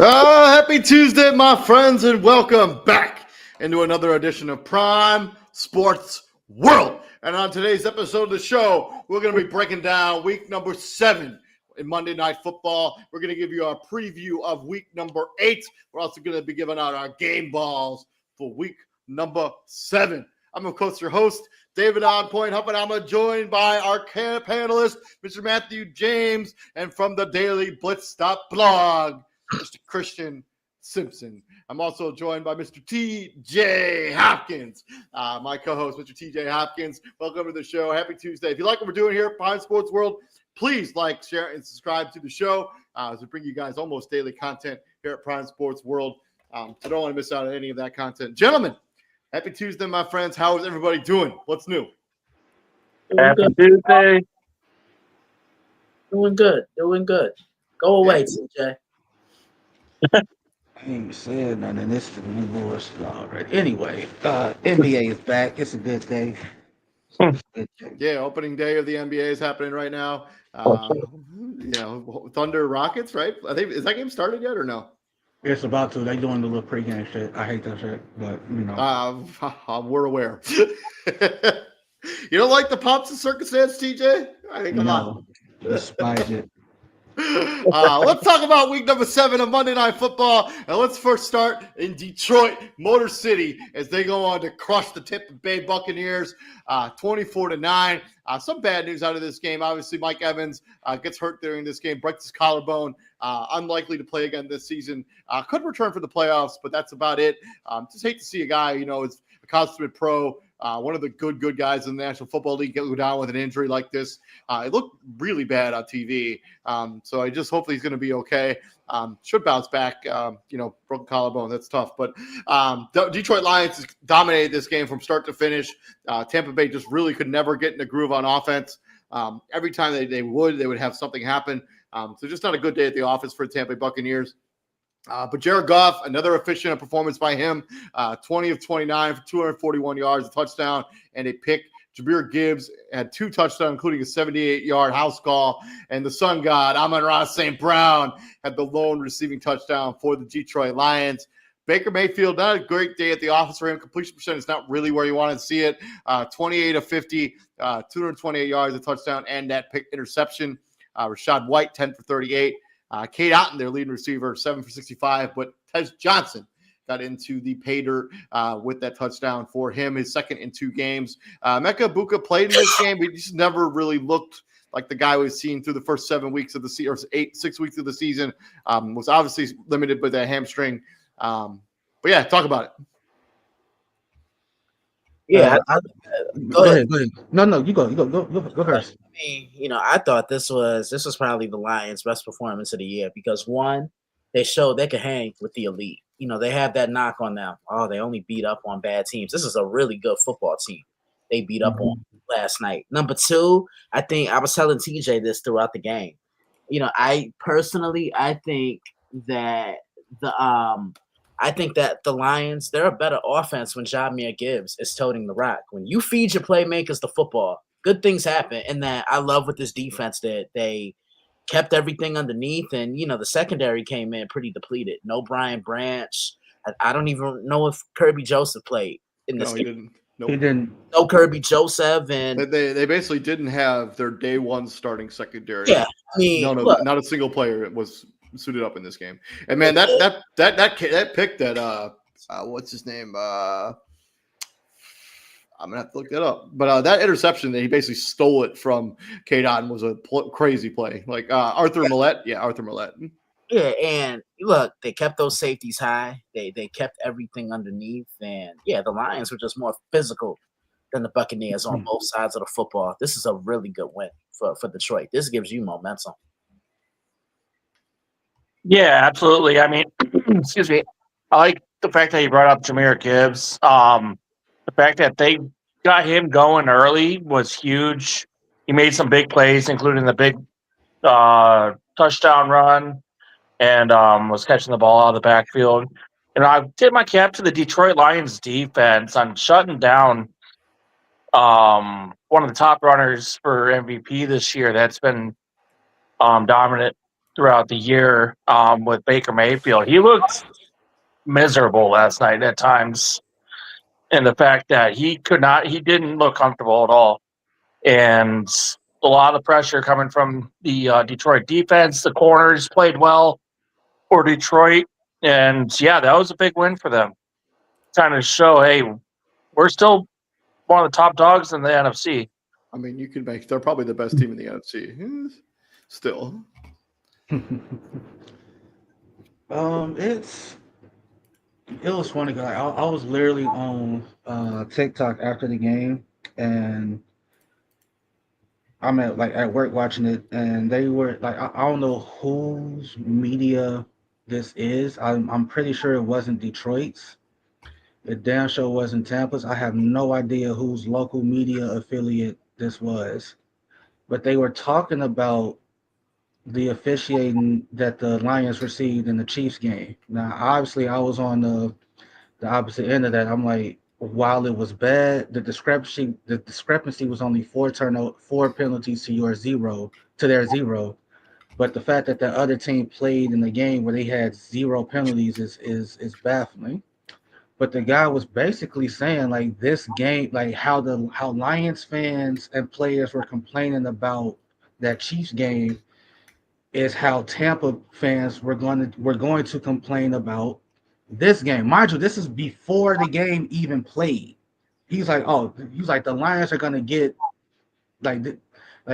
Happy Tuesday, my friends, and welcome back into another edition of Prime Sports World. And on today's episode of the show, we're going to be breaking down week number 7 in Monday Night Football. We're going to give you our preview of week number 8. We're also going to be giving out our game balls for week number 7. I'm, of course, your host, David On Point Huppin. I'm joined by our panelist, Mr. Matthew James, and from the Daily Blitz Stop blog, Mr. Christian Simpson. I'm also joined by Mr. TJ Hopkins, my co-host, Mr. TJ Hopkins. Welcome to the show. Happy Tuesday. If you like what we're doing here at Prime Sports World, please like, share, and subscribe to the show as we bring you guys almost daily content here at Prime Sports World. So don't want to miss out on any of that content. Gentlemen, happy Tuesday, my friends. How is everybody doing? What's new? Happy Tuesday. Doing good. Go away, TJ. I ain't said none of this to me boys already. Anyway, NBA is back. It's a good day. Yeah, opening day of the NBA is happening right now. Thunder Rockets, right? Is that game started yet or no? It's about to. They doing the little pregame shit. I hate that shit, but you know. We're aware. You don't like the pomps and circumstance, TJ? I think come on. Despise it. Let's talk about week number 7 of Monday Night Football, and let's first start in Detroit, Motor City, as they go on to crush the Tampa Bay Buccaneers, 24-9. Some bad news out of this game. Obviously, Mike Evans gets hurt during this game, breaks his collarbone, unlikely to play again this season. Could return for the playoffs, but that's about it. Just hate to see a guy, is a consummate pro, one of the good guys in the National Football League, go down with an injury like this. It looked really bad on TV. So I just hope he's going to be okay. Should bounce back. Broken collarbone, that's tough. But Detroit Lions dominated this game from start to finish. Tampa Bay just really could never get in the groove on offense. Every time they would have something happen. So just not a good day at the office for the Tampa Bay Buccaneers. But Jared Goff, another efficient performance by him, 20 of 29 for 241 yards, a touchdown, and a pick. Jahmyr Gibbs had 2 touchdowns, including a 78-yard house call. And the sun god, Amon-Ra St. Brown, had the lone receiving touchdown for the Detroit Lions. Baker Mayfield, not a great day at the office for him. Completion percentage is not really where you want to see it. 28 of 50, 228 yards, a touchdown, and that pick interception. Rashad White, 10 for 38. Kate Otten, their leading receiver, 7 for 65, but Tez Johnson got into the pay dirt with that touchdown for him, his second in 2 games. Mecca Buka played in this game. He just never really looked like the guy we've seen through the first 7 weeks of the season, or 6 weeks of the season. Was obviously limited by that hamstring. But yeah, talk about it. Yeah, go ahead. No, you go first. I mean, I thought this was probably the Lions' best performance of the year because one, they showed they could hang with the elite. They have that knock on them. Oh, they only beat up on bad teams. This is a really good football team they beat up on last night. Number 2, I think I was telling TJ this throughout the game. I think that the Lions, they're a better offense when Jahmyr Gibbs is toting the rock. When you feed your playmakers the football, good things happen. And that I love what this defense did. They kept everything underneath, and the secondary came in pretty depleted. No Brian Branch. I don't even know if Kirby Joseph played in this game. He didn't. No Kirby Joseph, and they basically didn't have their day one starting secondary. Yeah, I mean, look, not a single player was suited up in this game. And man, that pick that what's his name? I'm gonna have to look that up. But that interception that he basically stole it from Kate Otten was a crazy play. Like Arthur Millette. Yeah, Arthur Millette. Yeah, and look, they kept those safeties high. They kept everything underneath, and yeah, the Lions were just more physical than the Buccaneers on both sides of the football. This is a really good win for Detroit. This gives you momentum. Yeah, absolutely. I mean, excuse me. I like the fact that you brought up Jahmyr Gibbs. The fact that they got him going early was huge. He made some big plays, including the big touchdown run, and was catching the ball out of the backfield. And I tip my cap to the Detroit Lions defense on shutting down one of the top runners for MVP this year. That's been dominant throughout the year with Baker Mayfield. He looked miserable last night at times, and the fact that he didn't look comfortable at all, and a lot of pressure coming from the Detroit defense. The corners played well for Detroit, and yeah, that was a big win for them. Trying to show, hey, we're still one of the top dogs in the NFC. I mean, you can make they're probably the best team in the NFC. Still. It was funny because I was literally on TikTok after the game, and I'm at work watching it, and they were like, I don't know whose media this is. I'm pretty sure it wasn't Detroit's. It damn sure wasn't Tampa's. I have no idea whose local media affiliate this was, but they were talking about the officiating that the Lions received in the Chiefs game. Now, obviously, I was on the opposite end of that. I'm like, while it was bad, the discrepancy was only four penalties to their zero. But the fact that the other team played in the game where they had zero penalties is baffling. But the guy was basically saying like this game, like how Lions fans and players were complaining about that Chiefs game is how Tampa fans were going to complain about this game. Mind you, this is before the game even played. He's like the Lions are gonna get like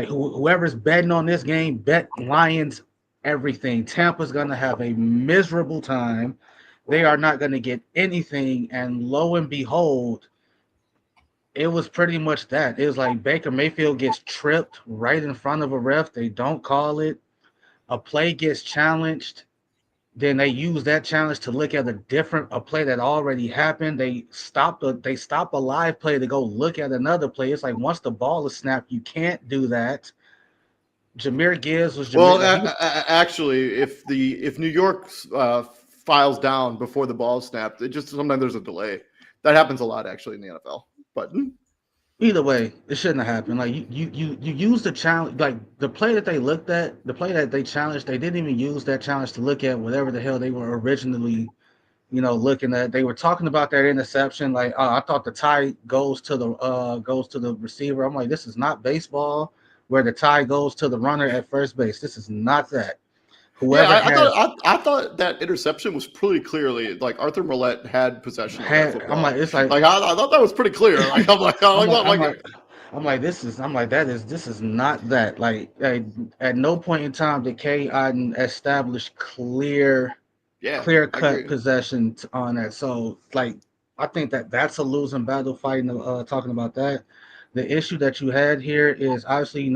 whoever's betting on this game, bet Lions everything. Tampa's gonna have a miserable time. They are not gonna get anything, and lo and behold, it was pretty much that. It was like Baker Mayfield gets tripped right in front of a ref. They don't call it. A play gets challenged, then they use that challenge to look at a play that already happened. They stop a live play to go look at another play. It's like once the ball is snapped, you can't do that. Jameer Gibbs was Well, Jameer. Like, actually, if New York files down before the ball is snapped, it just sometimes there's a delay. That happens a lot actually in the NFL. But either way, it shouldn't have happened. Like you use the challenge, like the play that they looked at, the play that they challenged. They didn't even use that challenge to look at whatever the hell they were originally looking at. They were talking about that interception. Like, I thought the tie goes to the receiver. I'm like, this is not baseball where the tie goes to the runner at first base. This is not that. yeah, Whoever I thought that interception was pretty clearly like Arthur Millette had possession of that football. I'm like, it's like, I thought that was pretty clear. Like this is not that. Like, at no point in time did K. Iden establish clear cut possession on that. So, like, I think that's a losing battle fighting, talking about that. The issue that you had here is obviously,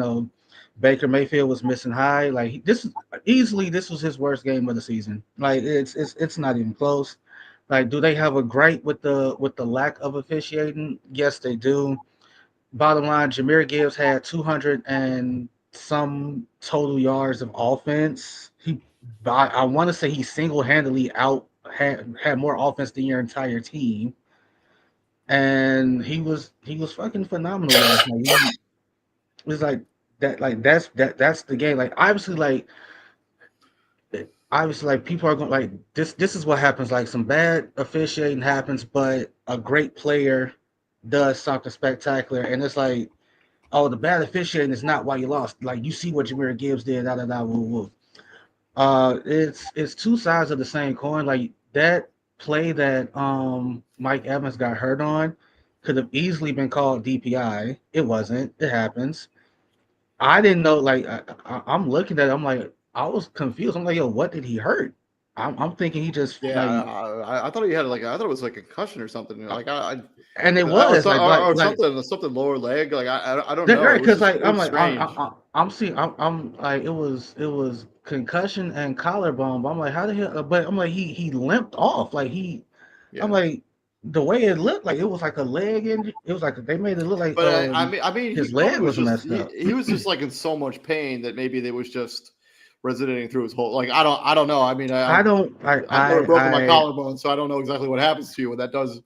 Baker Mayfield was missing high. Like, this was his worst game of the season. Like, it's not even close. Like, do they have a gripe with the lack of officiating? Yes, they do. Bottom line, Jameer Gibbs had 200 and some total yards of offense. I want to say he single-handedly had more offense than your entire team, and he was fucking phenomenal last night. It was like that. Like that's the game. Like obviously, like people are going like this. This is what happens. Like some bad officiating happens, but a great player does something spectacular, and it's like, oh, the bad officiating is not why you lost. Like, you see what Jameer Gibbs did. Da da da. Woo woo. It's two sides of the same coin. Like that play that Mike Evans got hurt on could have easily been called DPI. It wasn't. It happens. I didn't know. Like I'm looking at it, I'm like, I was confused. I'm like, yo, what did he hurt? I'm thinking he just I thought he had I thought it was like a concussion or something. Like and it was something lower leg. Like I don't know. Right, because like I'm strange. I'm seeing I'm like it was concussion and collarbone. But I'm like, how the hell? But I'm like, he limped off. Like I'm like, the way it looked like it was like a leg injury. It was like they made it look like. But I mean, his leg was messed up. He was just like in so much pain that maybe they was just resonating through his whole. Like I don't know. I mean, I've never broken my collarbone, so I don't know exactly what happens to you when that does.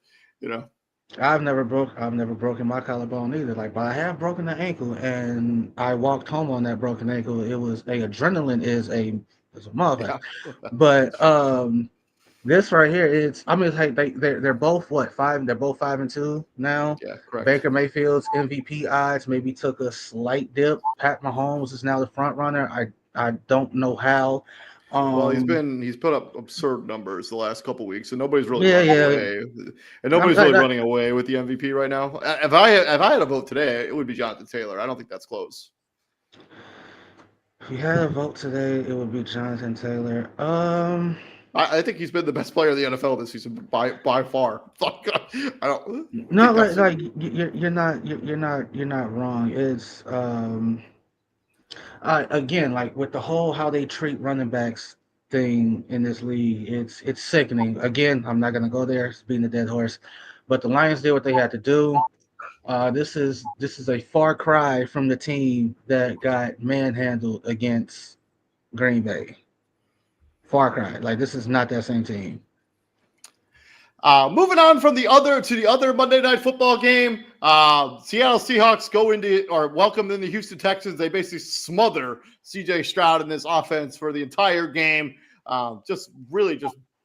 I've never broken my collarbone either. Like, but I have broken the ankle, and I walked home on that broken ankle. It was adrenaline is a as a motherfucker. Yeah. But this right here, it's I mean, hey, they're both what 5? They're both 5-2 now. Yeah, correct. Baker Mayfield's MVP odds maybe took a slight dip. Pat Mahomes is now the front runner. I don't know how. Well, he's put up absurd numbers the last couple weeks, and nobody's really Yeah, running yeah. away. And nobody's really running away with the MVP right now. If I had a vote today, it would be Jonathan Taylor. I don't think that's close. If you had a vote today, it would be Jonathan Taylor. I think he's been the best player in the NFL this season by far. I don't. No, think like you're not wrong. It's again, like with the whole how they treat running backs thing in this league, it's sickening. Again, I'm not gonna go there, it's being a dead horse, but the Lions did what they had to do. This is a far cry from the team that got manhandled against Green Bay. Far cry. Like this is not that same team. Moving on from the other Monday Night Football game, Seattle Seahawks welcome in the Houston Texans. They basically smother C.J. Stroud in this offense for the entire game. Just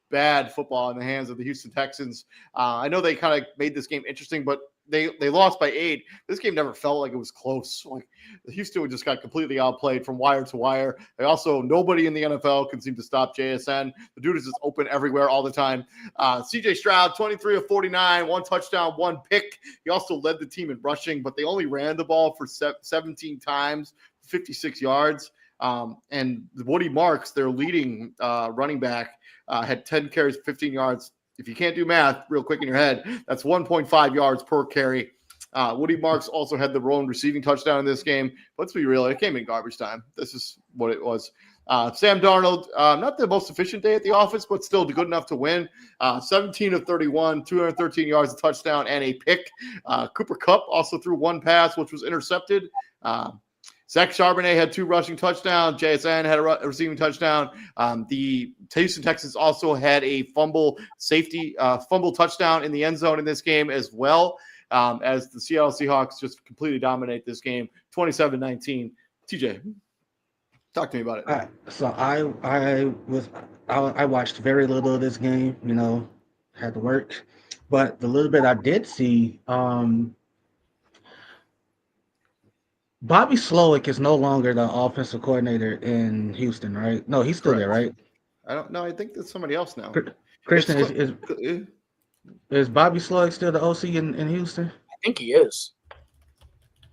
bad football in the hands of the Houston Texans. I know they kind of made this game interesting, but they lost by 8. This game never felt like it was close. Like Houston just got completely outplayed from wire to wire. Nobody in the NFL can seem to stop JSN. The dude is just open everywhere all the time. CJ Stroud, 23 of 49, 1 touchdown, 1 pick. He also led the team in rushing, but they only ran the ball for 17 times, 56 yards. And Woody Marks, their leading running back, had 10 carries, 15 yards. If you can't do math real quick in your head, that's 1.5 yards per carry. Woody Marks also had the lone receiving touchdown in this game. Let's be real, it came in garbage time. This is what it was. Sam Darnold, not the most efficient day at the office, but still good enough to win. 17 of 31, 213 yards, a touchdown, and a pick. Cooper Kupp also threw 1 pass, which was intercepted. Zach Charbonnet had 2 rushing touchdowns. JSN had a receiving touchdown. The Houston Texans also had a fumble touchdown in the end zone in this game as well, as the Seattle Seahawks just completely dominate this game, 27-19. TJ, talk to me about it. So I watched very little of this game. Had to work, but the little bit I did see. Bobby Slowick is no longer the offensive coordinator in Houston, right? No, he's still Correct. there, right? I don't know. I think that's somebody else now. Christian, is Bobby Slowick still the OC in Houston? I think he is.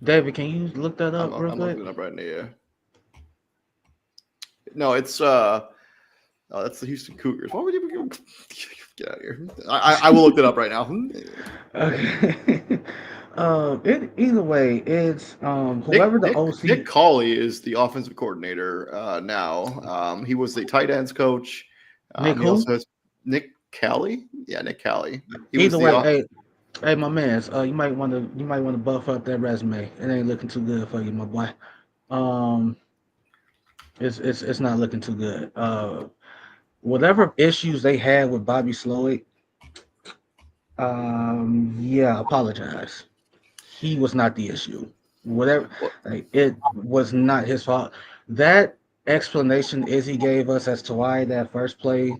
David, can you look that up real I'm quick? looking it up right now. Yeah. No, it's that's the Houston Cougars. Why would you get out of here? I will look it up right now. Okay. Either way, it's whoever the OC. Nick Cawley is the offensive coordinator now. He was the tight ends coach. Nick he who? also has Nick Cawley. Yeah, Nick Cawley. Either way, hey, my man, you might want to buff up that resume. It ain't looking too good for you, my boy. It's not looking too good. Whatever issues they had with Bobby Slowick, apologize. He was not the issue. Whatever, it was not his fault. That explanation Izzy gave us as to why that first play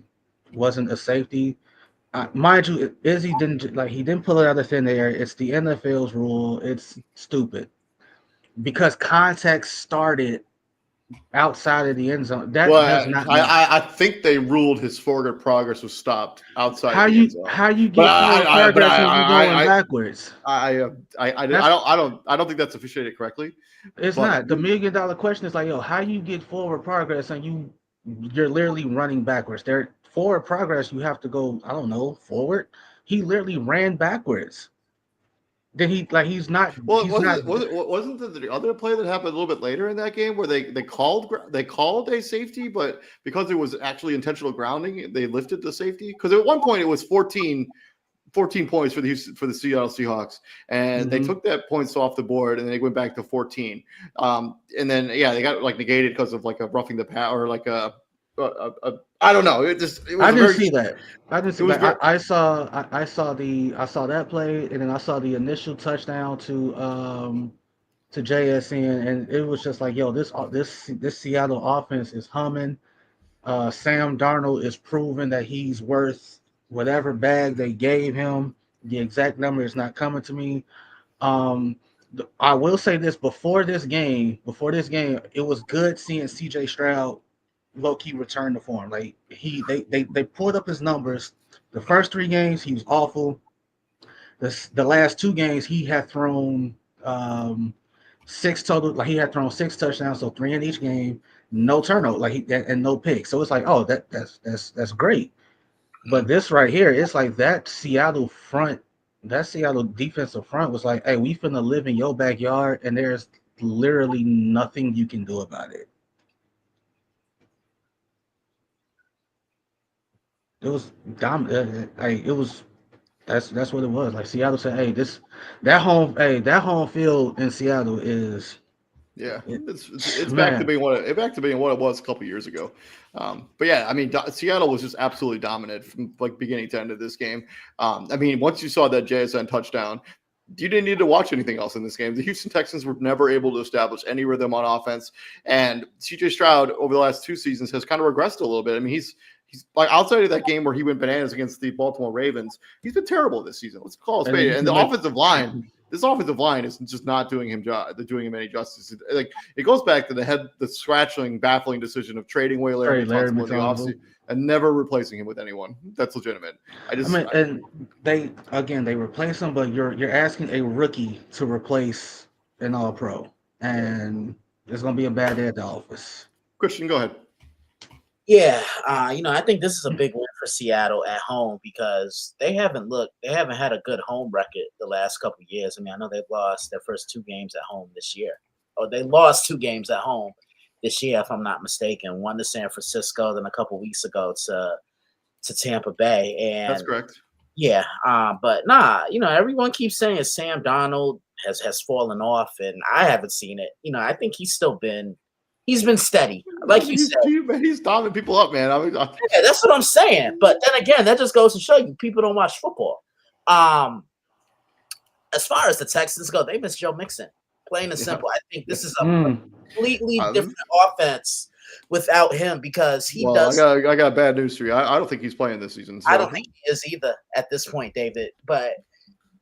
wasn't a safety. Mind you, Izzy didn't pull it out of thin air. It's the NFL's rule. It's stupid because contact started outside of the end zone. I think they ruled his forward progress was stopped outside the end zone. How you get forward progress when you're going backwards? I don't think that's officiated correctly. It's not. The $1 million question is like, how you get forward progress and you're literally running backwards. Forward progress, you have to go, I don't know, forward. He literally ran backwards. Then he's not. Well, wasn't the other play that happened a little bit later in that game where they called a safety, but because it was actually intentional grounding, they lifted the safety? Because at one point it was 14 points for the Seattle Seahawks, and they took that points off the board, and they went back to 14. And then they got negated because of a roughing the pass or I don't know. I didn't see that. I saw that play, and then I saw the initial touchdown to JSN, and it was just like, this Seattle offense is humming. Sam Darnold is proven that he's worth whatever bag they gave him. The exact number is not coming to me. Um, I will say this: before this game, it was good seeing C.J. Stroud low key return to form. Like they pulled up his numbers. The first 3 games he was awful. The last 2 games he had thrown 6 total. Like he had thrown 6 touchdowns, so 3 in each game, no turnover, and no picks. So it's like, oh, that's great. But this right here, it's like that Seattle defensive front was like, hey, we finna live in your backyard, and there's literally nothing you can do about it. It was it was that's what it was. Like Seattle said, hey, that home field in Seattle is Yeah, it's back to man. being what it was a couple years ago. But yeah, I mean, Seattle was just absolutely dominant from like beginning to end of this game. I mean, once you saw that JSN touchdown, you didn't need to watch anything else in this game. The Houston Texans were never able to establish any rhythm on offense, and CJ Stroud over the last 2 seasons has kind of regressed a little bit. I mean, he's like outside of that game where he went bananas against the Baltimore Ravens, he's been terrible this season. Let's call it spade. And the offensive line. This offensive line is just not doing him any justice. Like it goes back to the scratching, baffling decision of trading away Larry Tunsil in the offseason and never replacing him with anyone. That's legitimate. And they replace him, but you're asking a rookie to replace an All-Pro, and it's gonna be a bad day at the office. Christian, go ahead. Yeah, I think this is a big win for Seattle at home because they haven't had a good home record the last couple of years. I mean, I know they've lost their first 2 games at home this year. Or they lost 2 games at home this year, if I'm not mistaken. One to San Francisco, then a couple weeks ago to Tampa Bay. And that's correct. Yeah, but everyone keeps saying Sam Darnold has fallen off, and I haven't seen it. I think he's been steady, like you said. He's dominating people up, man. Yeah, that's what I'm saying. But then again, that just goes to show you people don't watch football. As far as the Texans go, they miss Joe Mixon. Plain and simple. I think this is a completely different offense without him because he does. I got bad news for you. I don't think he's playing this season. So. I don't think he is either at this point, David. But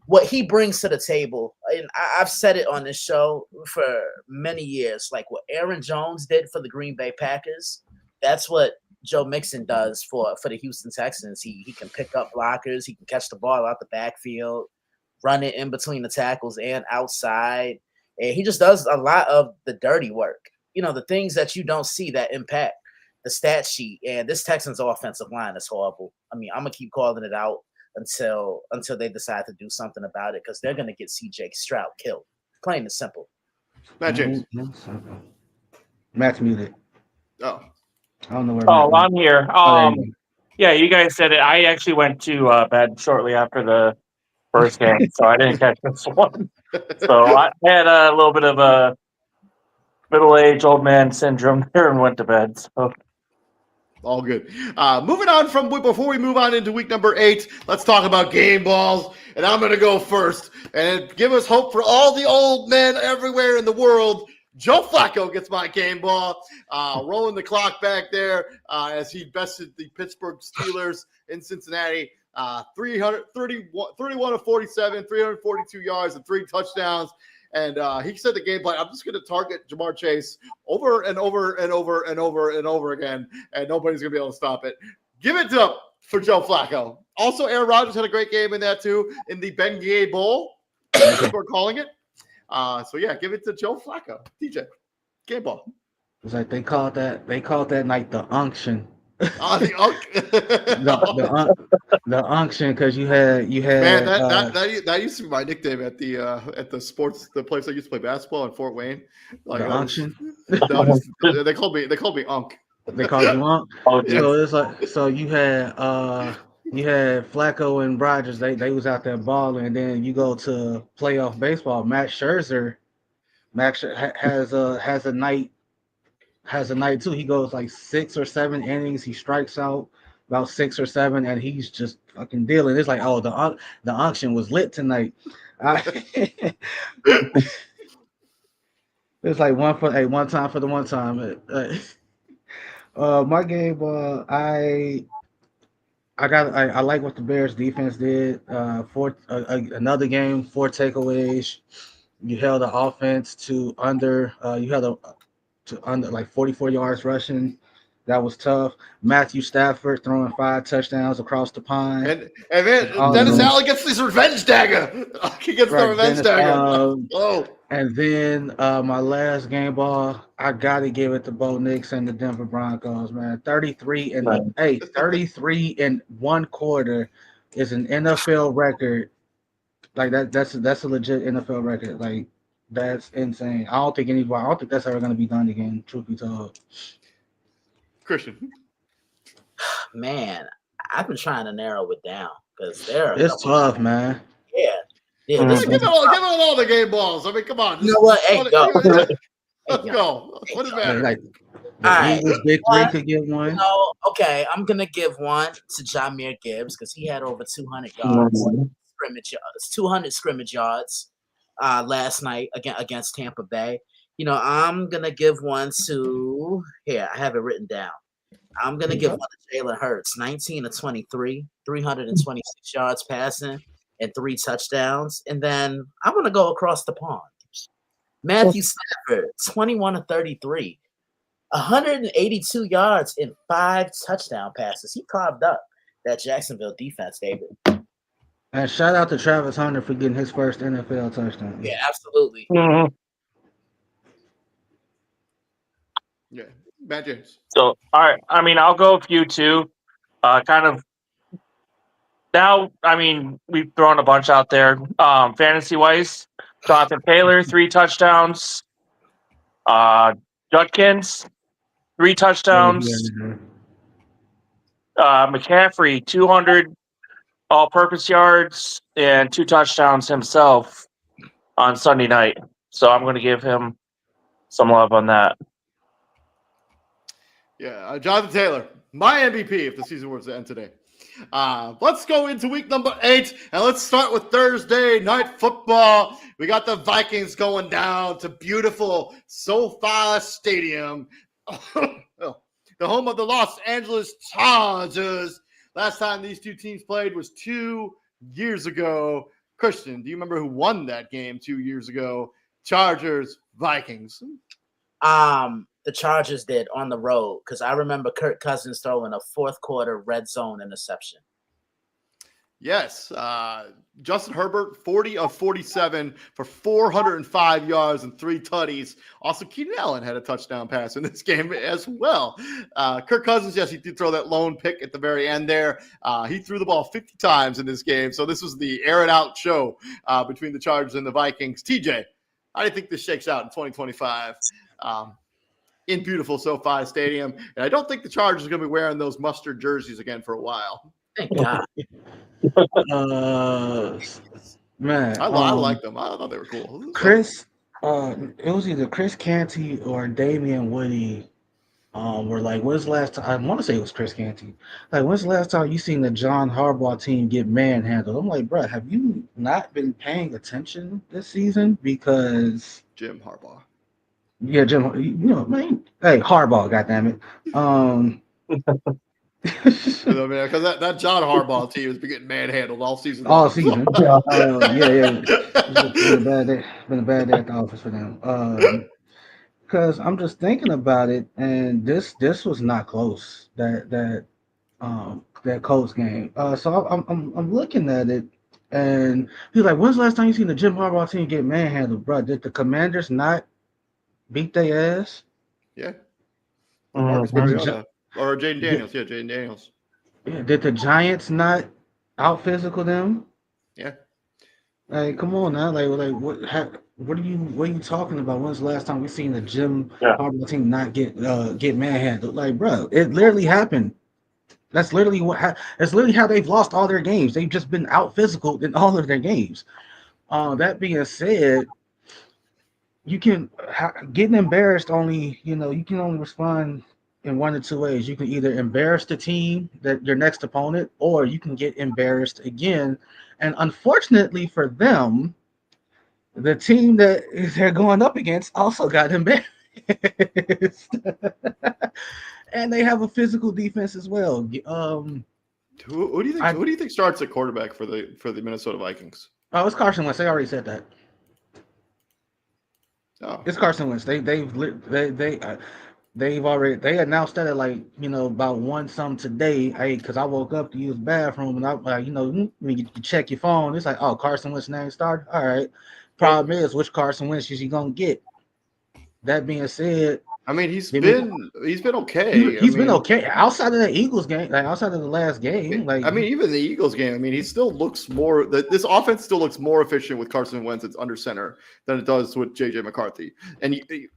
what he brings to the table, and I've said it on this show for many years, like what Aaron Jones did for the Green Bay Packers, that's what Joe Mixon does for the Houston Texans. He can pick up blockers, he can catch the ball out the backfield, run it in between the tackles and outside, and he just does a lot of the dirty work. The things that you don't see that impact the stat sheet. And this Texans offensive line is horrible. I mean, I'm gonna keep calling it out until they decide to do something about it because they're going to get C.J. Stroud killed. Plain and simple. Matt James. Matt's muted. Oh. I don't know where I'm here. Yeah, you guys said it. I actually went to bed shortly after the first game, so I didn't catch this one. So I had a little bit of a middle-aged old man syndrome there and went to bed. So. All good. Moving on before we move on into week number 8, let's talk about game balls. And I'm going to go first and give us hope for all the old men everywhere in the world. Joe Flacco gets my game ball, rolling the clock back there as he bested the Pittsburgh Steelers in Cincinnati. 31 of 47, 342 yards and 3 touchdowns. And he said the game plan, I'm just going to target Jamar Chase over and over and over and over and over again, and nobody's going to be able to stop it. Give it up for Joe Flacco. Also, Aaron Rodgers had a great game in that, too, in the Ben Gay Bowl. We're calling it. So, yeah, give it to Joe Flacco. DJ, game ball. It's like they called that night the unction. The unction, because you had man, that used to be my nickname at the place I used to play basketball in Fort Wayne. Like the unction. They called me Unk. They called you Unk. Oh, so it's like you had Flacco and Rodgers. They was out there balling, and then you go to playoff baseball. Max Scherzer has a night too. He goes like 6 or 7 innings. He strikes out about 6 or 7, and he's just fucking dealing. It's like, oh, the auction was lit tonight. It's like one time for the one time. My game, I like what the Bears defense did. Another game, 4 takeaways. You held the offense to under. You held to under like 44 yards rushing. That was tough. Matthew Stafford throwing 5 touchdowns across the pond. And It's then Dennis awesome. Allen gets this revenge dagger. He gets the Right, revenge Dennis. dagger. Oh, And then my last game ball, I gotta give it to Bo Nix and the Denver Broncos, man. 33 in 1 quarter is an NFL record. Like that's a legit NFL record. Like that's insane. I don't think that's ever gonna be done again, truth be told. Christian. Man, I've been trying to narrow it down because there are a It's couple. tough, man. Yeah, Give this it was. all the game balls. I mean, come on. You know what? Hey, go. Let's go. What does it matter? Like the All right. Eagles big three could get one. No, okay, I'm gonna give one to Jameer Gibbs because he had over 200 yards scrimmage yards, 200 scrimmage yards last night against Tampa Bay. You know, I'm gonna give one to here. I have it written down. I'm gonna give one to Jalen Hurts, 19 of 23, 326 yards passing and 3 touchdowns. And then I'm gonna go across the pond. Matthew Stafford, 21 of 33. 182 yards and 5 touchdown passes. He carved up that Jacksonville defense, David. And shout out to Travis Hunter for getting his first NFL touchdown. Yeah, absolutely. Yeah, Matt James. So, all right. I mean, I'll go with you too. Kind of now. I mean, we've thrown a bunch out there. Fantasy wise, Jonathan Taylor 3 touchdowns. Judkins 3 touchdowns. McCaffrey 200 all-purpose yards and 2 touchdowns himself on Sunday night. So I'm going to give him some love on that. Yeah, Jonathan Taylor, my MVP if the season were to end today. Let's go into week number 8, and let's start with Thursday night football. We got the Vikings going down to beautiful SoFi Stadium, the home of the Los Angeles Chargers. Last time these two teams played was 2 years ago. Christian, do you remember who won that game 2 years ago? Chargers, Vikings. The Chargers did on the road because I remember Kirk Cousins throwing a 4th quarter red zone interception. Yes. Justin Herbert, 40 of 47 for 405 yards and 3 tutties. Also, Keenan Allen had a touchdown pass in this game as well. Kirk Cousins, yes, he did throw that lone pick at the very end there. He threw the ball 50 times in this game. So this was the air it out show between the Chargers and the Vikings. TJ, how do you think this shakes out in 2025? In beautiful SoFi Stadium. And I don't think the Chargers are going to be wearing those mustard jerseys again for a while. Thank God. Man, I like them. I thought they were cool. Chris, it was either Chris Canty or Damian Woody. Were like, when's the last time? I want to say it was Chris Canty. Like, when's the last time you seen the John Harbaugh team get manhandled? I'm like, bro, have you not been paying attention this season? Because Jim Harbaugh. Yeah, Jim. You know, man. Hey, Harbaugh, goddammit. Because that John Harbaugh team has been getting manhandled all season. All season. Yeah. It's been a bad day at the office for them. Because I'm just thinking about it, and this was not close. That Colts game. So I'm looking at it, and he's like, "When's the last time you seen the Jim Harbaugh team get manhandled, bro? Did the Commanders not beat their ass?" Yeah. Marcus Mariota. Or Jaden Daniels. Yeah, Jaden Daniels. Yeah. Did the Giants not out physical them? Yeah. Like, come on now. Like what are you talking about? When's the last time we seen the Jim Harbaugh team not get manhandled? Like, bro, it literally happened. That's literally that's literally how they've lost all their games. They've just been out physical in all of their games. That being said, you can getting embarrassed only, you can only respond in one of 2 ways. You can either embarrass the team, that your next opponent, or you can get embarrassed again. And unfortunately for them, the team that they're going up against also got embarrassed. and they have a physical defense as well. Who do you think? Who do you think starts at quarterback for the Minnesota Vikings? Oh, it's Carson Wentz. They already said that. Oh, It's Carson Wentz. They announced that at about one some today. Because I woke up to use the bathroom and I when you check your phone, it's like, oh, Carson Wentz name started. All right. Problem is, which Carson Wentz is he gonna get? That being said, I mean, he's been okay. He's been okay outside of the Eagles game, like outside of the last game. Like, I mean, even the Eagles game. I mean, he still looks more. This offense still looks more efficient with Carson Wentz. It's under center than it does with JJ McCarthy. And we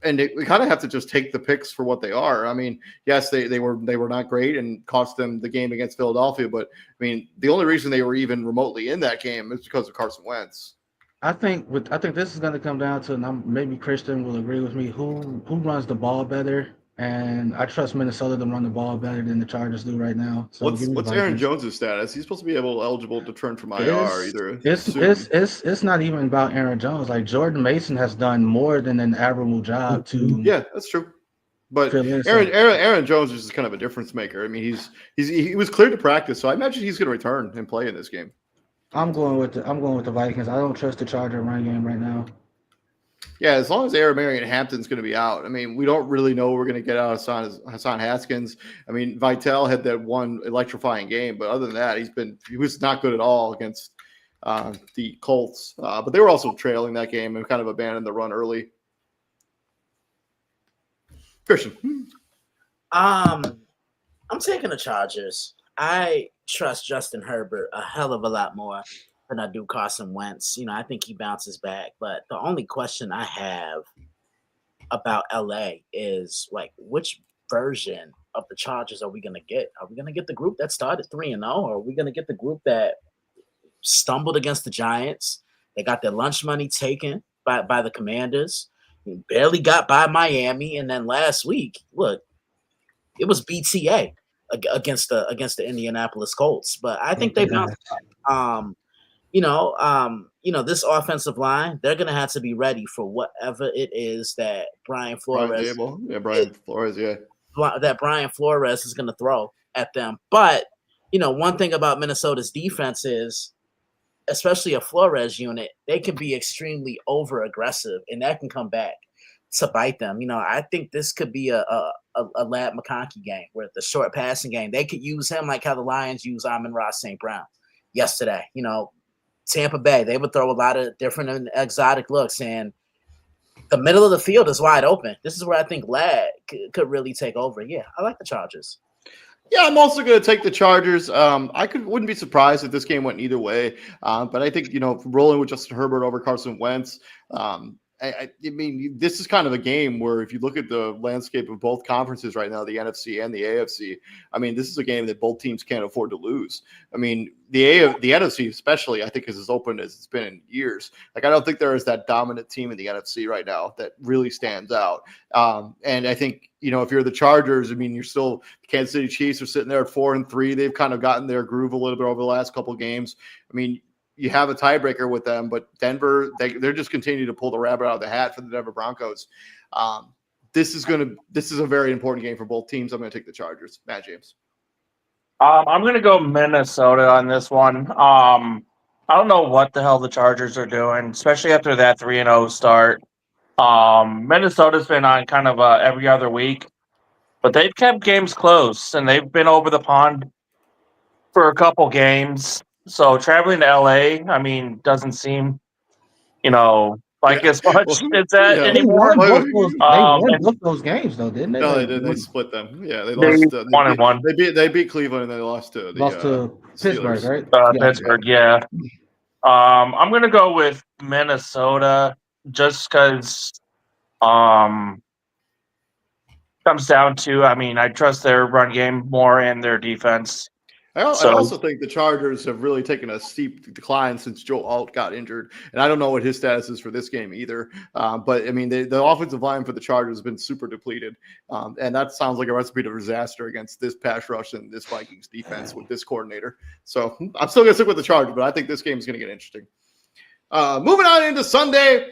kind of have to just take the picks for what they are. I mean, yes, they were not great and cost them the game against Philadelphia. But I mean, the only reason they were even remotely in that game is because of Carson Wentz. I think this is going to come down to, and maybe Christian will agree with me, who runs the ball better. And I trust Minnesota to run the ball better than the Chargers do right now. So what's Aaron Jones' status? He's supposed to be eligible to return from IR It's not even about Aaron Jones. Like, Jordan Mason has done more than an admirable job to. Yeah, that's true. But Aaron Jones is just kind of a difference maker. I mean, he was cleared to practice, so I imagine he's going to return and play in this game. I'm going with the Vikings. I don't trust the Charger run game right now. Yeah, as long as Aaron Marion Hampton's going to be out. I mean, we don't really know what we're going to get out of Hassan Haskins. I mean, Vitale had that one electrifying game, but other than that, he was not good at all against the Colts. But they were also trailing that game and kind of abandoned the run early. Christian. I'm taking the Chargers. I trust Justin Herbert a hell of a lot more than I do Carson Wentz. I think he bounces back. But the only question I have about LA is, like, which version of the Chargers are we going to get? Are we going to get the group that started 3-0? Or are we going to get the group that stumbled against the Giants? They got their lunch money taken by the Commanders. Barely got by Miami. And then last week, look, it was BTA against the Indianapolis Colts. But I think they bounced back. This offensive line, they're going to have to be ready for whatever it is that Brian Flores is going to throw at them. But, one thing about Minnesota's defense is, especially a Flores unit, they can be extremely over-aggressive, and that can come back to bite them. I think this could be a Ladd McConkey game where the short passing game, they could use him like how the Lions use Amon-Ra St. Brown yesterday. Tampa Bay, they would throw a lot of different and exotic looks, and the middle of the field is wide open. This is where I think Ladd could really take over. Yeah, I like the Chargers. Yeah, I'm also going to take the Chargers. Wouldn't be surprised if this game went either way. But I think, rolling with Justin Herbert over Carson Wentz, I mean, this is kind of a game where if you look at the landscape of both conferences right now, the NFC and the AFC, I mean, this is a game that both teams can't afford to lose. I mean, the NFC especially, I think, is as open as it's been in years. Like, I don't think there is that dominant team in the NFC right now that really stands out. And I think, if you're the Chargers, I mean, you're still – Kansas City Chiefs are sitting there at 4-3. They've kind of gotten their groove a little bit over the last couple of games. I mean – you have a tiebreaker with them, but Denver, they're just continuing to pull the rabbit out of the hat for the Denver Broncos. This is a very important game for both teams. I'm going to take the Chargers. Matt James. I'm going to go Minnesota on this one. I don't know what the hell the Chargers are doing, especially after that 3-0 start. Minnesota's been on kind of every other week, but they've kept games close, and they've been over the pond for a couple games. So traveling to LA, I mean, doesn't seem, like as much as that anymore. They won both those games, though, didn't they? No, they did. They split them. Yeah, they lost. They 1-1. They beat Cleveland and they lost to Pittsburgh, right? Pittsburgh, yeah. I'm gonna go with Minnesota just because comes down to, I mean, I trust their run game more and their defense. I also think the Chargers have really taken a steep decline since Joe Alt got injured, and I don't know what his status is for this game either. But I mean, the offensive line for the Chargers has been super depleted, and that sounds like a recipe for disaster against this pass rush and this Vikings defense with this coordinator. So I'm still going to stick with the Chargers, but I think this game is going to get interesting. Moving on into Sunday,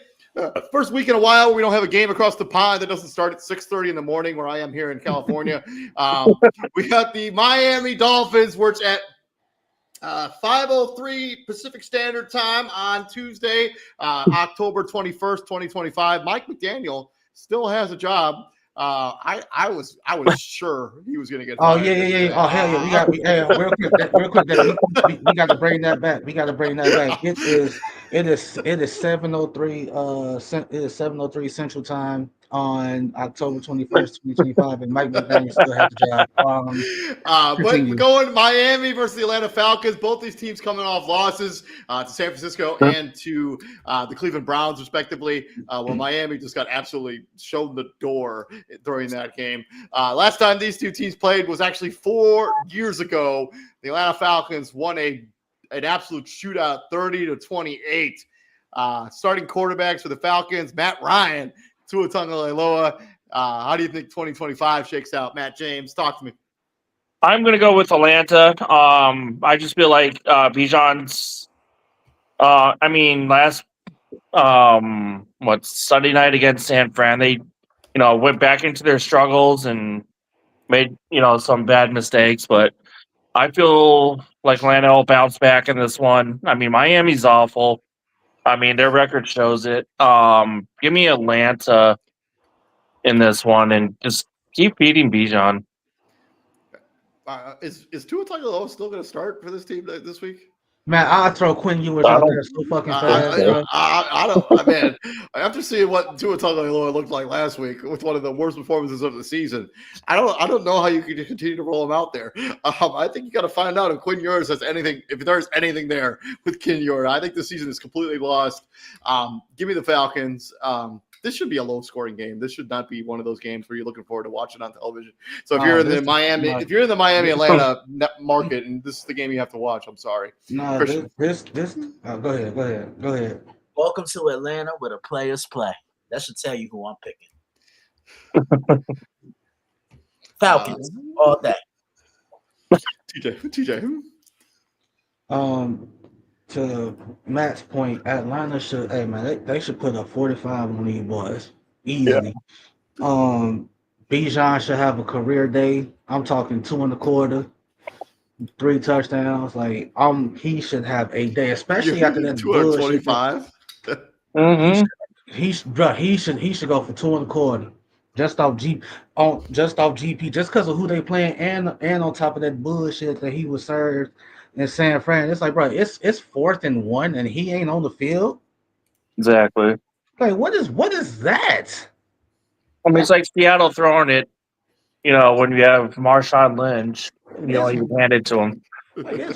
First week in a while we don't have a game across the pond that doesn't start at 6:30 in the morning where I am here in California. We got the Miami Dolphins, which at 5:03 Pacific Standard Time on Tuesday, October 21st, 2025. Mike McDaniel still has a job. I was sure he was going to get Oh fired. yeah. Oh hell yeah. Real quick. We got to bring that back. It is 7:03. It is 7:03 Central Time on October 21st, 2025, and Mike McDaniel still has the job. But Continue. going Miami versus the Atlanta Falcons, both these teams coming off losses to San Francisco and to the Cleveland Browns, respectively. Well, Miami just got absolutely shown the door during that game. Last time these two teams played was actually 4 years ago. The Atlanta Falcons won an absolute shootout, 30-28. Starting quarterbacks for the Falcons, Matt Ryan, Tua Tagovailoa. How do you think 2025 shakes out? Matt James, talk to me. I'm going to go with Atlanta. I just feel like Bijan's. Last Sunday night against San Fran, they went back into their struggles and made some bad mistakes, but I feel like Atlanta will bounce back in this one. I mean, Miami's awful. I mean, their record shows it. Give me Atlanta in this one and just keep beating Bijan. Is Tua Tagovailoa still going to start for this team this week? Man, I'll throw Quinn Ewers out there so fucking fast. I don't. Man, after seeing what Tua Tagovailoa looked like last week with one of the worst performances of the season, I don't know how you can continue to roll him out there. I think you got to find out if Quinn Ewers has anything. If there's anything there with Quinn Ewers, I think the season is completely lost. Give me the Falcons. This should be a low-scoring game. This should not be one of those games where you're looking forward to watching on television. So if you're in the Miami Atlanta market, and this is the game you have to watch, I'm sorry. No, this. Go ahead. Welcome to Atlanta where the players play. That should tell you who I'm picking. Falcons all day. TJ. To Matt's point, Atlanta should. Hey man, they should put up 45 on these boys easily. Yeah. Bijan should have a career day. I'm talking 2 1/4, 3 touchdowns. Like he should have a day, especially after that 225. He should go for 2 1/4. Just off GP, just because of who they playing, and on top of that bullshit that he was served in San Fran. It's like, bro, it's 4th and 1 and he ain't on the field. Exactly. Like, what is that? I mean, it's like Seattle throwing it, when you have Marshawn Lynch, you hand it to him. Like,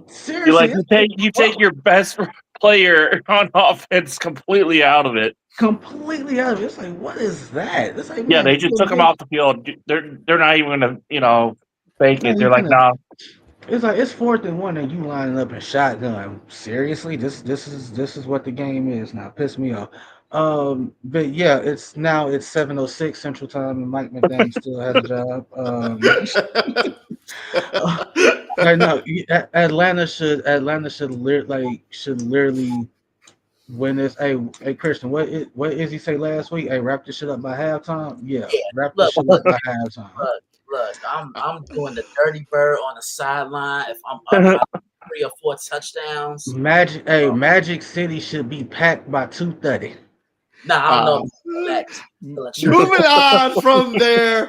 seriously, you take your best player on offense completely out of it. Completely out of it. It's like, what is that? It's like, they just took him off the field. They're not even gonna, fake it. They're like, nah. It's like it's 4th and 1 and you lining up in shotgun. Seriously, this is what the game is now. Piss me off. But yeah, it's 7:06 Central Time and Mike McDaniel still has a job. No, Atlanta should literally win this. Hey Christian, what is he say last week? Hey, wrap this shit up by halftime. Yeah, wrap this shit up by halftime. Look, I'm doing the dirty bird on the sideline. If I'm up by 3 or 4 touchdowns, Magic City should be packed by 2:30. I don't know. Moving on from there,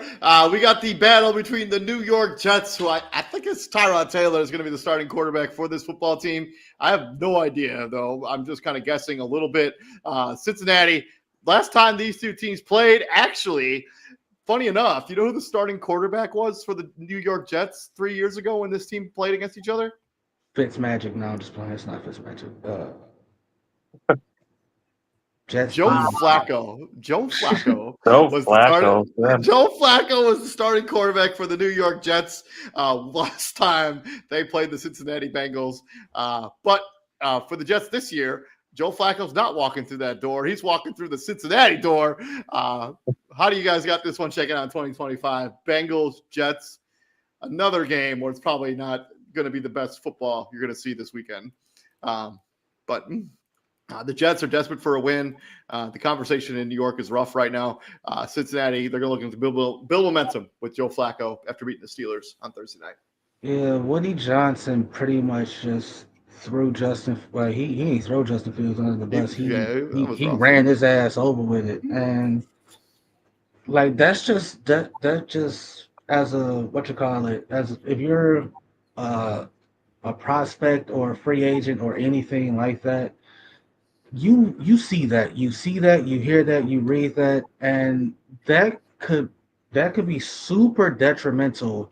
we got the battle between the New York Jets, who I think it's Tyrod Taylor is going to be the starting quarterback for this football team. I have no idea, though. I'm just kind of guessing a little bit. Cincinnati, last time these two teams played, actually, funny enough, you know who the starting quarterback was for the New York Jets 3 years ago when this team played against each other? Fitzmagic. No, I'm just playing. It's not Fitzmagic. Joe Flacco. Joe Flacco was the starting quarterback for the New York Jets last time they played the Cincinnati Bengals. But for the Jets this year, Joe Flacco's not walking through that door. He's walking through the Cincinnati door. How do you guys got this one checking out in 2025? Bengals, Jets, another game where it's probably not going to be the best football you're going to see this weekend. But The Jets are desperate for a win. The conversation in New York is rough right now. Cincinnati, they're looking to build momentum with Joe Flacco after beating the Steelers on Thursday night. Yeah, Woody Johnson pretty much just threw Justin. Well, he ain't throw Justin Fields under the bus. That was He rough. ran his ass over with it, and like that's just that just as a what you call it, as if you're a prospect or a free agent or anything like that, you see that, you hear that, you read that, and that could be super detrimental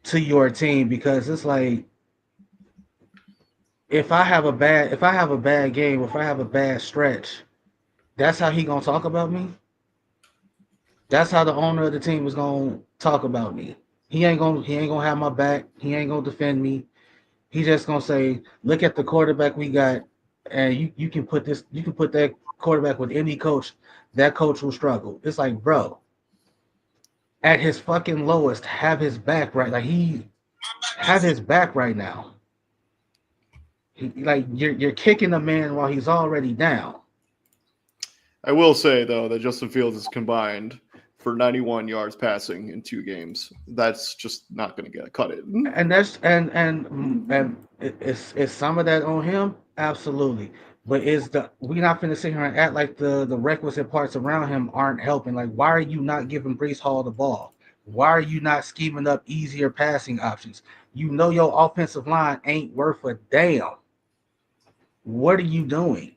to your team, because it's like, if I have a bad game, if I have a bad stretch, that's how he gonna talk about me. That's how the owner of the team is gonna talk about me. He ain't gonna have my back. He ain't gonna defend me. He just gonna say, look at the quarterback we got, and you can put that quarterback with any coach. That coach will struggle. It's like, bro, at his fucking lowest, have his back right. Like, he have his back right now. Like, you're kicking a man while he's already down. I will say, though, that Justin Fields is combined for 91 yards passing in 2 games. That's just not going to cut it. And that's and is some of that on him? Absolutely. But we not finna sit here and act like the requisite parts around him aren't helping. Like, why are you not giving Brees Hall the ball? Why are you not scheming up easier passing options? You know your offensive line ain't worth a damn. What are you doing?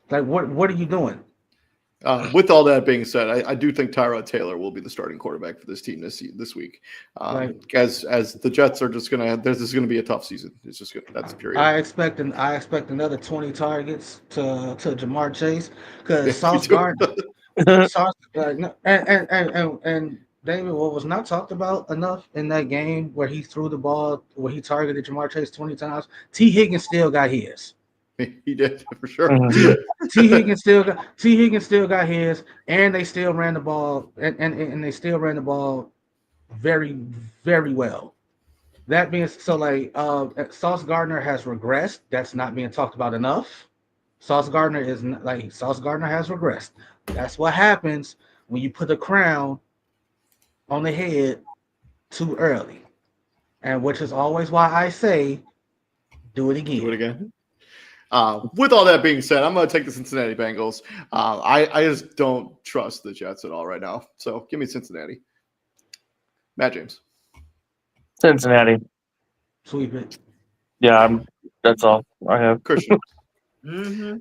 Like, what are you doing? With all that being said, I do think Tyrod Taylor will be the starting quarterback for this team this week. As the Jets are just gonna, this is gonna be a tough season. It's just that's period. I expect another 20 targets to Jamar Chase, because Sauce Gardner, and David, what was not talked about enough in that game where he threw the ball, where he targeted Jamar Chase 20 times, T. Higgins still got his. He did, for sure. T. Higgins still got his, and they still ran the ball, and they still ran the ball very, very well. That being so, like, Sauce Gardner has regressed. That's not being talked about enough. Sauce Gardner has regressed. That's what happens when you put a crown on the head too early, and which is always why I say, do it again. Do it again. With all that being said, I'm going to take the Cincinnati Bengals. I just don't trust the Jets at all right now. So give me Cincinnati. Matt James. Cincinnati. Sweep it. Yeah, that's all I have. Christian. Mm-hmm.